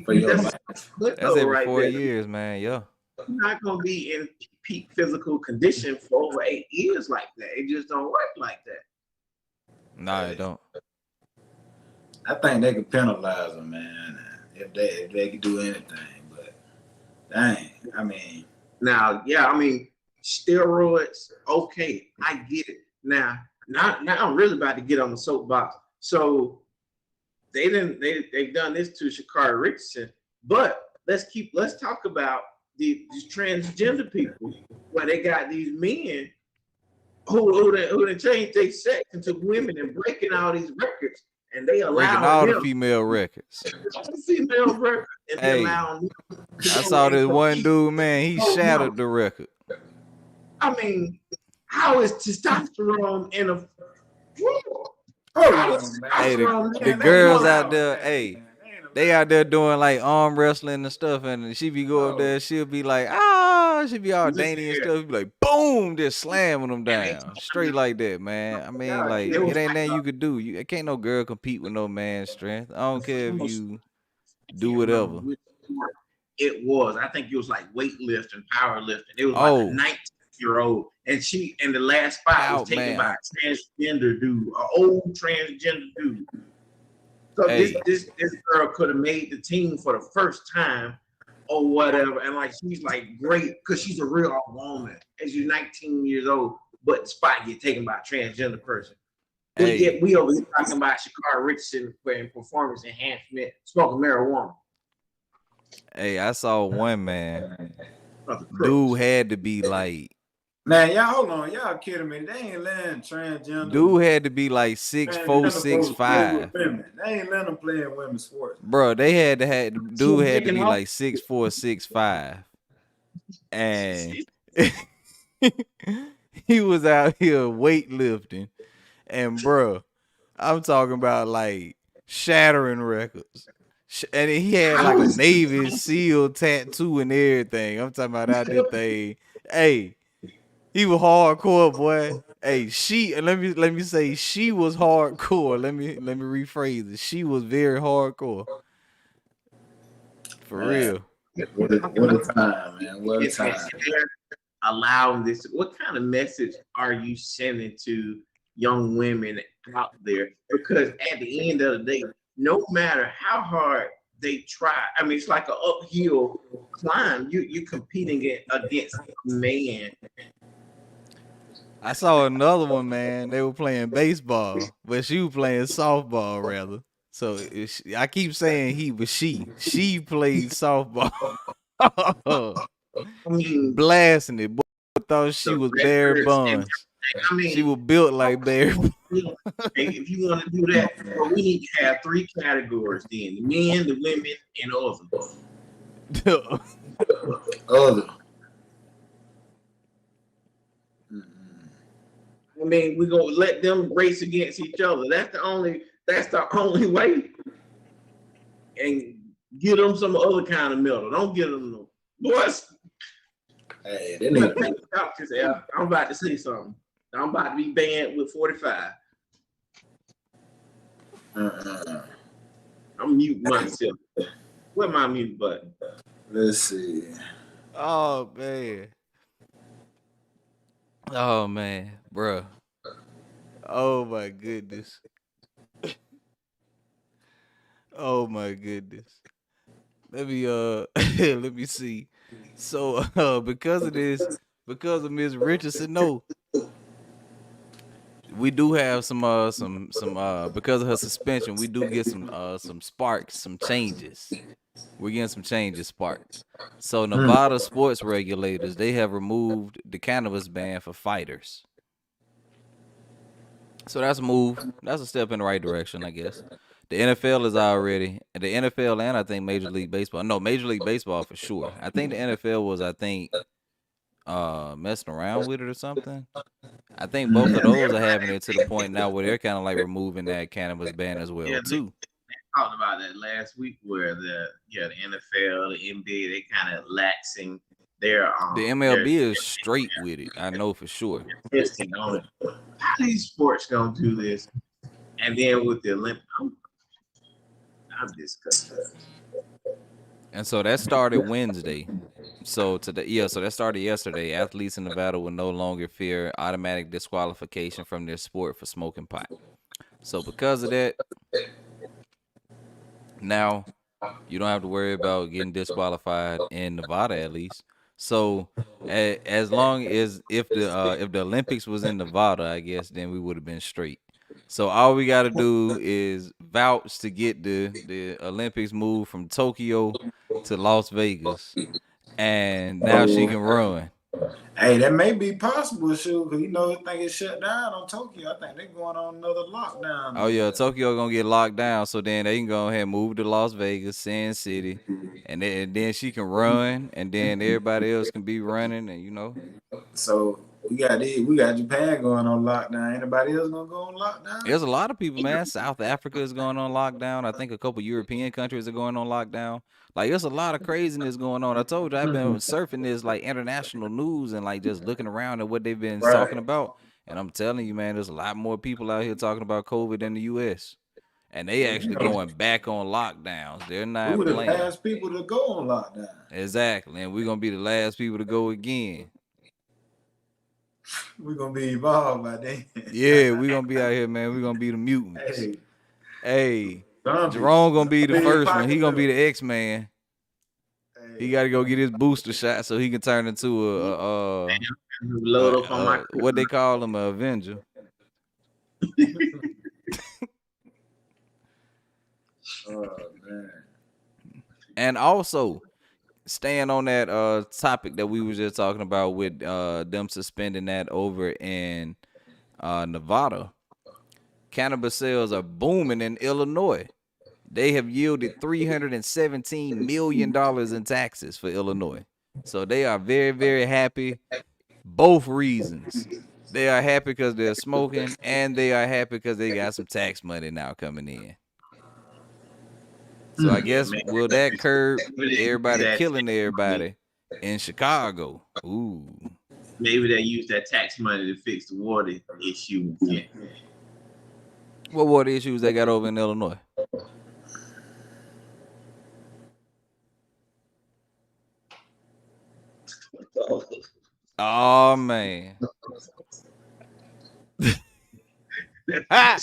Speaker 2: For your
Speaker 3: That's
Speaker 2: life.
Speaker 3: a
Speaker 1: That's
Speaker 3: window
Speaker 1: every
Speaker 3: right
Speaker 1: 4
Speaker 3: there.
Speaker 1: years, man. Yeah.
Speaker 3: You're not going to be in peak physical condition for over 8 years like that. It just don't work like that.
Speaker 1: Nah, it don't.
Speaker 2: I think they could penalize them, man, if they could do anything. But dang, I mean,
Speaker 3: Now, yeah, I mean, steroids, okay, I get it. Now I'm really about to get on the soapbox. So they've done this to Sha'Carri Richardson, but let's talk about these transgender people where they got these men who done changed their sex into women and breaking all these records, and they
Speaker 1: Breaking
Speaker 3: allow
Speaker 1: all the
Speaker 3: them
Speaker 1: female records.
Speaker 3: female records, and they
Speaker 1: Hey,
Speaker 3: allow them to
Speaker 1: I
Speaker 3: go
Speaker 1: saw
Speaker 3: and
Speaker 1: this one
Speaker 3: compete.
Speaker 1: dude, man. He
Speaker 3: Oh no!
Speaker 1: shattered the record.
Speaker 3: I mean, how is testosterone in a
Speaker 2: hold
Speaker 3: how
Speaker 2: on,
Speaker 3: is
Speaker 2: man.
Speaker 1: Hey, the,
Speaker 3: testosterone
Speaker 1: the
Speaker 3: in
Speaker 2: They ain't
Speaker 1: girls
Speaker 3: one?
Speaker 1: out
Speaker 2: allowed
Speaker 1: there,
Speaker 2: that,
Speaker 1: hey,
Speaker 2: man. They ain't
Speaker 1: they
Speaker 2: allowed
Speaker 1: out there doing like arm wrestling and stuff, and she be go up
Speaker 2: Oh,
Speaker 1: there, she'll be like, ah, she be all
Speaker 3: Listen
Speaker 1: dainty and
Speaker 3: here,
Speaker 1: stuff. Be like, boom, just slamming them
Speaker 3: and they
Speaker 1: down, straight like that, man. I mean,
Speaker 2: y'all
Speaker 1: like,
Speaker 3: it was
Speaker 1: it
Speaker 2: kidding.
Speaker 1: ain't
Speaker 3: like
Speaker 1: nothing you could do. You can't no girl compete with no man's strength. I don't care if
Speaker 3: almost
Speaker 1: you
Speaker 3: I
Speaker 1: do
Speaker 3: can't remember
Speaker 1: whatever.
Speaker 3: which sport it was. I think it was like weightlifting, powerlifting. It was like a
Speaker 1: Oh,
Speaker 3: 19-year-old, and she in the last spot was
Speaker 1: pout,
Speaker 3: taken
Speaker 1: man.
Speaker 3: by a transgender dude, an old transgender dude. So this
Speaker 1: Hey,
Speaker 3: this this girl could have made the team for the first time or whatever, and like she's like great because she's a real woman, and she's 19 years old, but the spot get taken by a transgender person. But
Speaker 1: hey,
Speaker 3: yet we over here talking about Sha'Carri Richardson for performance enhancement, smoking marijuana.
Speaker 1: hey, I saw one man.
Speaker 3: Other
Speaker 1: Dude
Speaker 3: crooks.
Speaker 1: had to be like,
Speaker 2: Man, y'all hold on, y'all kidding me? They ain't letting transgender
Speaker 1: dude had to be like 6'4",
Speaker 2: transgender
Speaker 1: six
Speaker 2: folks play with
Speaker 1: five.
Speaker 2: women. They ain't letting them play in women's sports, man.
Speaker 1: Bro, they had to have
Speaker 3: She
Speaker 1: dude
Speaker 3: was
Speaker 1: had to
Speaker 3: taking
Speaker 1: be
Speaker 3: off.
Speaker 1: like 6'4", 6'5", and
Speaker 3: She,
Speaker 1: he was out here weightlifting, and bro, I'm talking about like shattering records. And he had
Speaker 3: how
Speaker 1: like a
Speaker 3: is
Speaker 1: Navy SEAL tattoo and everything. I'm talking about out this thing. Hey, he was hardcore, boy. Hey, she let me say she was hardcore. Let me rephrase it. She was very hardcore. For
Speaker 2: Man,
Speaker 1: real.
Speaker 2: what a time, man. What a
Speaker 3: and
Speaker 2: time.
Speaker 3: they're allowing this? What kind of message are you sending to young women out there? Because at the end of the day, no matter how hard they try, I mean, it's like an uphill climb. You're competing against a man.
Speaker 1: I saw another one, man. They were playing baseball, but she was playing softball rather. So I keep saying he, but she. She played softball,
Speaker 3: I mean,
Speaker 1: blasting it. Boy, thought she
Speaker 3: the
Speaker 1: was Barry
Speaker 3: records and
Speaker 1: Bonds.
Speaker 3: I
Speaker 1: She
Speaker 3: mean,
Speaker 1: was built like Barry.
Speaker 3: if you want to do that, but we need to have three categories then: the men, the women, and others.
Speaker 2: Other.
Speaker 3: I mean, we're gonna let them race against each other. That's the only way. And get them some other kind of medal. Don't get them no boys.
Speaker 2: Hey, they need
Speaker 3: I'm about to say something. I'm about to be banned with 45. I'm muting myself. Where my mute button?
Speaker 2: Let's see.
Speaker 1: Oh man. Oh man, bruh. Oh my goodness. Oh my goodness. Let me let me see. So because of this, because of Miss Richardson, no, we do have some because of her suspension, we do get some sparks, some changes. We're getting some changes sparked. So Nevada sports regulators, they have removed the cannabis ban for fighters. So that's a move. That's a step in the right direction, I guess. The NFL is already the NFL and I think Major League Baseball. No, Major League Baseball for sure. I think the NFL was messing around with it or something. I think both of
Speaker 3: Yeah,
Speaker 1: those are having it to the point now where they're kind of like removing that cannabis ban as well
Speaker 3: yeah,
Speaker 1: too.
Speaker 3: they talked about that last week where the NFL, the NBA, they kind of laxing
Speaker 1: The
Speaker 3: their
Speaker 1: MLB is straight with it. I know for sure.
Speaker 3: testing on it. How these sports gonna do this? And then with the Olympics, I'm disgusted.
Speaker 1: And so that started Wednesday. So today, yeah, so that started yesterday. Athletes in Nevada will no longer fear automatic disqualification from their sport for smoking pot. So because of that, now you don't have to worry about getting disqualified in Nevada at least. So as long as if the Olympics was in Nevada, I guess then we would have been straight. So all we got to do is vouch to get the Olympics moved from Tokyo to Las Vegas, and now she can run.
Speaker 2: Hey, that may be possible, shoot, because I think it's shut down on Tokyo. I think they're going on another lockdown
Speaker 1: Oh
Speaker 2: over
Speaker 1: yeah,
Speaker 2: there.
Speaker 1: Tokyo gonna get locked down, so then they can go ahead and move to Las Vegas, Sin City, and then she can run, and then everybody else can be running, and
Speaker 2: So we got Japan going on lockdown. Anybody else gonna go on lockdown?
Speaker 1: there's a lot of people, man. South Africa is going on lockdown. I think a couple European countries are going on lockdown. Like there's a lot of craziness going on. I told you I've been surfing this like international news and like just looking around at what they've been talking
Speaker 2: Right.
Speaker 1: about, and I'm telling you, man, there's a lot more people out here talking about COVID in the U.S. And they actually going back on lockdowns. They're
Speaker 2: We
Speaker 1: not
Speaker 2: were the
Speaker 1: playing.
Speaker 2: last people to go on lockdown.
Speaker 1: Exactly. And we're gonna be the last people to go again.
Speaker 2: We're gonna be evolved by then.
Speaker 1: Yeah, we're gonna be out here, man. We're gonna be the mutants.
Speaker 2: Hey,
Speaker 1: Hey,
Speaker 2: zombies.
Speaker 1: Jerome gonna be the
Speaker 2: Zombie
Speaker 1: first one. He gonna be
Speaker 2: apocalypse.
Speaker 1: the X-Man. He
Speaker 2: Hey,
Speaker 1: gotta go get his booster shot so he can turn into
Speaker 3: Load up on my
Speaker 1: what they call him, a Avenger.
Speaker 2: oh man.
Speaker 1: And also, staying on that topic that we was just talking about with them suspending that over in Nevada, cannabis sales are booming in Illinois. They have yielded $317 million in taxes for Illinois. So they are very, very happy. Both reasons. They are happy because they're smoking, and they are happy because they got some tax money now coming in. So I
Speaker 3: Yeah,
Speaker 1: guess
Speaker 3: man.
Speaker 1: will that curb
Speaker 3: Maybe they use
Speaker 1: everybody
Speaker 3: that
Speaker 1: killing
Speaker 3: tax money.
Speaker 1: everybody in Chicago? Ooh.
Speaker 3: Maybe they use that tax money to fix the water issue. Yeah.
Speaker 1: What water issues they got over in Illinois? Oh man. Ah!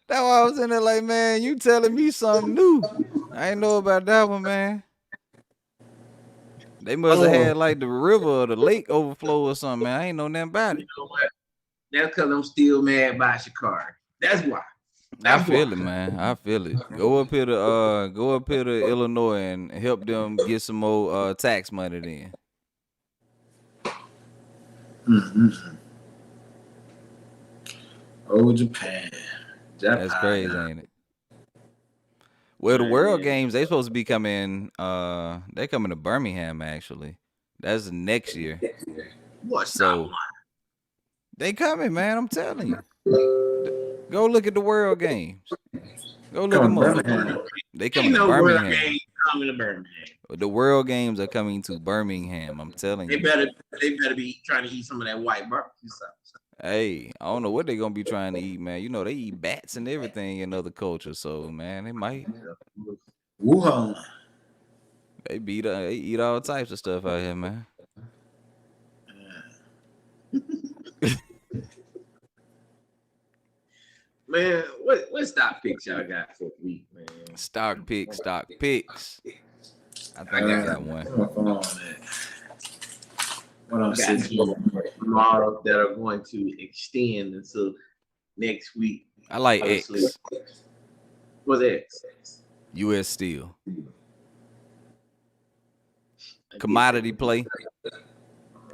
Speaker 1: That's why I was in there like, man, you telling me something new. I ain't know about that one, man. They must have
Speaker 2: Oh,
Speaker 1: had like the river or the lake overflow or something, man. I ain't know nothing about
Speaker 3: You
Speaker 1: it.
Speaker 3: know what? That's because I'm still mad about Shikari. That's why.
Speaker 1: I
Speaker 3: That's
Speaker 1: feel
Speaker 3: why.
Speaker 1: it, man. I feel it. Go up here to Illinois and help them get some more tax money then.
Speaker 2: mm-hmm. Oh, Japan.
Speaker 1: That's crazy,
Speaker 2: Japan.
Speaker 1: ain't it? Well, the World
Speaker 2: Man.
Speaker 1: Games, they supposed to be coming they coming to Birmingham actually. That's next year.
Speaker 3: What's not
Speaker 1: So they coming, man. I'm telling you. Go look at the World Games. Go look
Speaker 2: Come
Speaker 1: them
Speaker 2: on,
Speaker 1: up.
Speaker 2: Birmingham.
Speaker 1: They
Speaker 3: Ain't
Speaker 1: coming to
Speaker 3: no word
Speaker 1: Birmingham.
Speaker 3: game coming to Birmingham.
Speaker 1: The World Games are coming to Birmingham. I'm telling
Speaker 3: They
Speaker 1: you.
Speaker 3: better be trying to eat some of that white barbecue sauce.
Speaker 1: Hey, I don't know what they gonna be trying to eat, man. You know they eat bats and everything in other cultures, so man, they might
Speaker 2: Wuhan.
Speaker 1: they eat all types of stuff out here, man.
Speaker 3: Man, what stock picks y'all got for the week, man?
Speaker 1: Stock picks. I
Speaker 3: I
Speaker 1: think I
Speaker 3: got
Speaker 1: got one.
Speaker 2: What I'm
Speaker 3: got
Speaker 2: seeing.
Speaker 3: tomorrow that are going to extend until next week.
Speaker 1: I like
Speaker 3: Obviously,
Speaker 1: X,
Speaker 3: what's that?
Speaker 1: U.S. Steel,
Speaker 3: I get
Speaker 1: commodity
Speaker 3: that.
Speaker 1: play,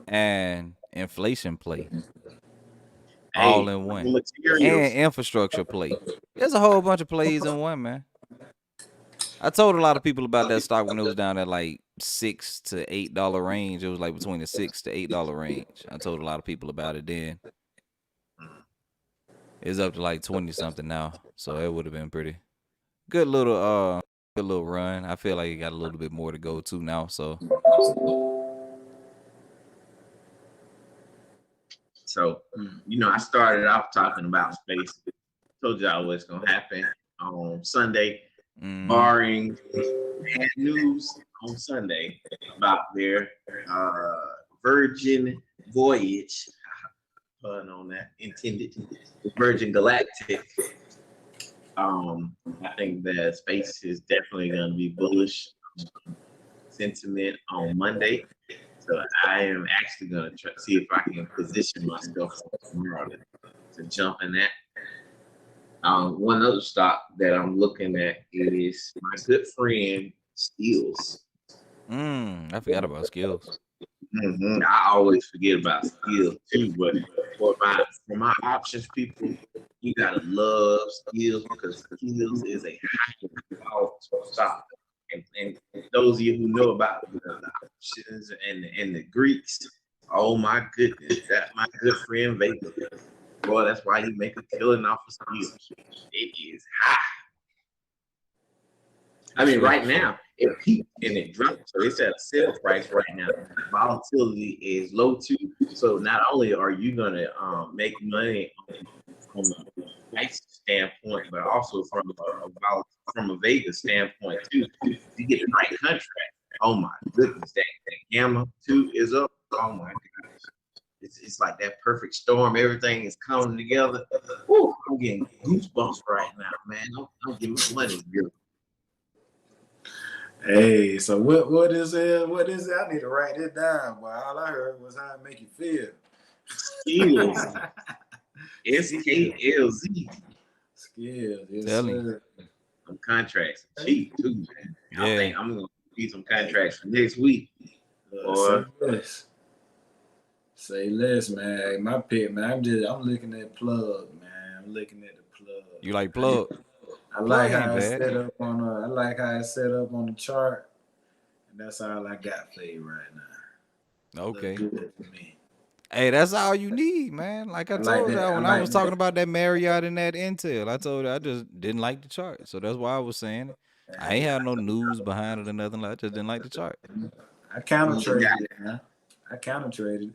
Speaker 1: and inflation play, all
Speaker 3: Hey,
Speaker 1: in one, and
Speaker 3: materials.
Speaker 1: infrastructure play. There's a whole bunch of plays in one, man. I told a lot of people about that stock when it was down at like $6 to $8 range. It was like between the $6 to $8 range. I told a lot of people about it then. It's up to like 20 something now. So it would have been pretty good little run. I feel like it got a little bit more to go to now. So
Speaker 3: So, I started off talking about space. Told y'all what's gonna happen on Sunday, barring bad news on Sunday about their Virgin voyage. Pun on that intended. Virgin Galactic. I think that space is definitely going to be bullish sentiment on Monday. So I am actually going to try see if I can position myself for tomorrow to jump in that. One other stock that I'm looking at is my good friend Steels.
Speaker 1: I forgot about skills.
Speaker 3: I always forget about skills too, but for my options people, you gotta love skills because skills is a high volatile stock. And those of you who know about the options and the Greeks, oh my goodness, that my good friend Vega. Boy, that's why you make a killing off of skills. It is high. I mean, right now it peaked and it dropped, so it's at a sale price right now. Volatility is low too, so not only are you gonna make money from a price standpoint, but also from a Vegas standpoint too. You get the right contract. Oh my goodness, that gamma too is up. Oh my gosh, it's like that perfect storm. Everything is coming together. Woo, I'm getting goosebumps right now, man. I'm getting my money good.
Speaker 2: Hey, so what is it? What is it? I need to write it down. Boy, all I heard was how it make you feel.
Speaker 3: Skills. SKLZ.
Speaker 2: Skills, yes,
Speaker 1: Telling you.
Speaker 2: sir.
Speaker 3: Some contracts cheap too, man. I
Speaker 1: Yeah.
Speaker 3: think I'm gonna need some contracts for next week.
Speaker 2: Say less. Say less, man. My pick, man. I'm looking at plug, man. I'm looking at the plug.
Speaker 1: You like plug?
Speaker 2: I like
Speaker 1: Plug ain't
Speaker 2: how it's
Speaker 1: bad.
Speaker 2: set up on I like how it's set up on the chart. And that's all I got for you right now.
Speaker 1: Okay.
Speaker 2: Look good for me.
Speaker 1: Hey, that's all you need, man. Like I
Speaker 2: I like
Speaker 1: told
Speaker 2: that.
Speaker 1: y'all
Speaker 2: I
Speaker 1: when I
Speaker 2: like
Speaker 1: was talking
Speaker 2: that.
Speaker 1: about that Marriott and that Intel, I told you I just didn't like the chart. So that's why I was saying it. I ain't
Speaker 2: Hey,
Speaker 1: had no news behind it or nothing. I just didn't like the chart.
Speaker 2: I counter
Speaker 3: It
Speaker 2: traded
Speaker 3: got,
Speaker 2: it, man. I counter traded.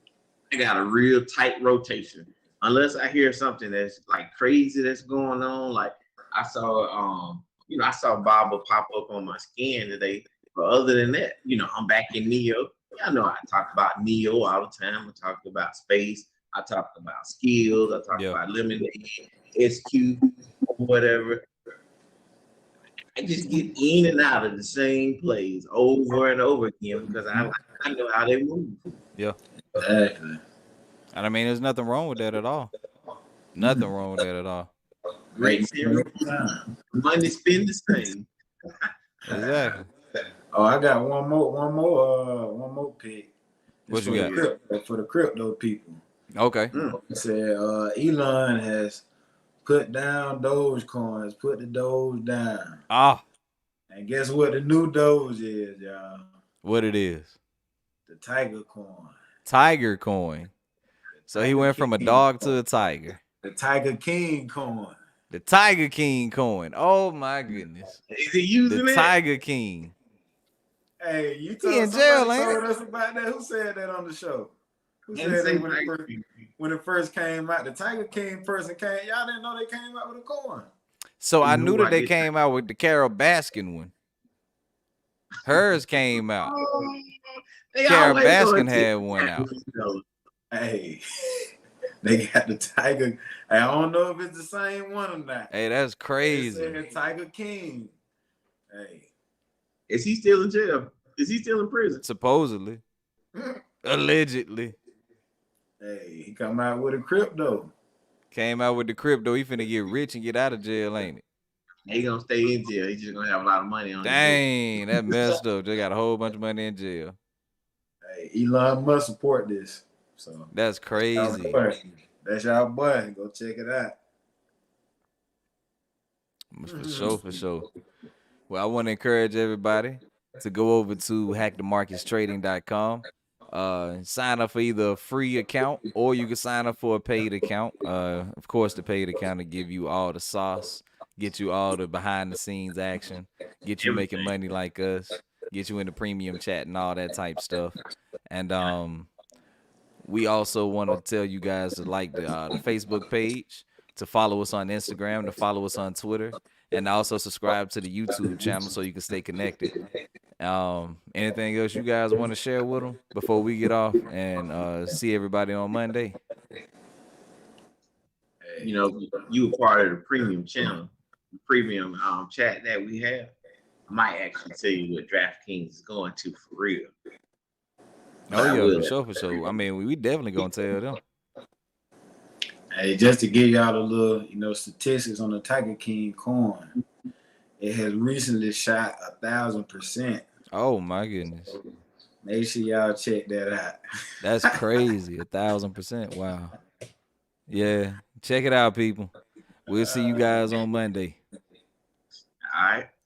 Speaker 3: it got a real tight rotation. Unless I hear something that's like crazy that's going on. Like I saw I saw Baba pop up on my scan today. But other than that, I'm back in Neo. Y'all know I talk about Neo all the time. I talk about space. I talk about skills. I talk
Speaker 1: Yeah.
Speaker 3: about lemonade, SQ, whatever. I just get in and out of the same plays over and over again because I know how they move.
Speaker 1: Yeah.
Speaker 2: Exactly.
Speaker 1: And I mean, there's nothing wrong with that at all. Nothing wrong with that at all.
Speaker 3: Great series. Money spend the same.
Speaker 1: Exactly.
Speaker 2: Oh, I got one more pick. It's
Speaker 1: What you got?
Speaker 2: for the crypto people.
Speaker 1: Okay.
Speaker 2: It said Elon has put down Dogecoins, put the Doge down.
Speaker 1: Ah,
Speaker 2: And guess what the new Doge is, y'all?
Speaker 1: what it is?
Speaker 2: The Tiger coin.
Speaker 1: Tiger coin. So he
Speaker 2: Tiger
Speaker 1: went from a
Speaker 2: King
Speaker 1: dog
Speaker 2: coin.
Speaker 1: to a tiger.
Speaker 2: The Tiger King coin.
Speaker 1: The Tiger King coin. Oh my goodness.
Speaker 3: Is he
Speaker 1: The
Speaker 3: using it?
Speaker 1: Tiger King.
Speaker 2: Hey, you
Speaker 1: He in
Speaker 2: told
Speaker 1: jail,
Speaker 2: somebody
Speaker 1: ain't
Speaker 2: told us about that. Who said that on the show? Who
Speaker 3: And
Speaker 2: said
Speaker 3: say
Speaker 2: that
Speaker 3: like,
Speaker 2: when it first came out? The Tiger King person came. Y'all didn't know they came out with a coin.
Speaker 1: So I knew
Speaker 3: no,
Speaker 1: that
Speaker 3: I
Speaker 1: they
Speaker 3: didn't.
Speaker 1: came out with the Carol Baskin one. Hers came out.
Speaker 3: They
Speaker 1: Carol
Speaker 3: always gonna
Speaker 1: Baskin
Speaker 3: take
Speaker 1: had one out.
Speaker 2: Hey, they got the Tiger. I don't know if it's the same one or not.
Speaker 1: Hey, that's
Speaker 2: They
Speaker 1: crazy.
Speaker 2: said Tiger King. Hey,
Speaker 3: Is he still in jail? Is he still in prison?
Speaker 1: Supposedly, allegedly,
Speaker 2: Hey, he come out with a crypto.
Speaker 1: came out with the crypto. He finna get rich and get out of jail, ain't it?
Speaker 3: He gonna stay in jail. He's just gonna have a lot of money on his book.
Speaker 1: Dang, that messed up. They got a whole bunch of money in jail.
Speaker 2: Hey, Elon must support this. So
Speaker 1: That's
Speaker 2: y'all
Speaker 1: crazy.
Speaker 2: boy. That's y'all boy. Go check it out.
Speaker 1: For sure, for sure. Well, I want to encourage everybody to go over to hackthemarketstrading.com. Sign up for either a free account or you can sign up for a paid account. Of course, the paid account will give you all the sauce, get you all the behind the scenes action, get you making
Speaker 3: Everything.
Speaker 1: money like us, get you in the premium chat and all that type stuff. And we also want to tell you guys to like the Facebook page, to follow us on Instagram, to follow us on Twitter, and also subscribe to the YouTube channel so you can stay connected. Anything else you guys want to share with them before we get off and see everybody on Monday?
Speaker 3: You know, you a part of the premium channel, the premium chat that we have. I might actually tell you what DraftKings is going to for real. But
Speaker 1: Oh
Speaker 3: I
Speaker 1: yeah,
Speaker 3: will.
Speaker 1: for sure, for sure. I mean, we definitely gonna tell them.
Speaker 2: Hey, just to give y'all a little, statistics on the Tiger King coin, it has recently shot 1,000%.
Speaker 1: Oh my goodness,
Speaker 2: Make sure y'all check that out.
Speaker 1: that's crazy. 1,000%. Wow. Yeah, check it out, people. We'll see you guys on Monday.
Speaker 3: All right.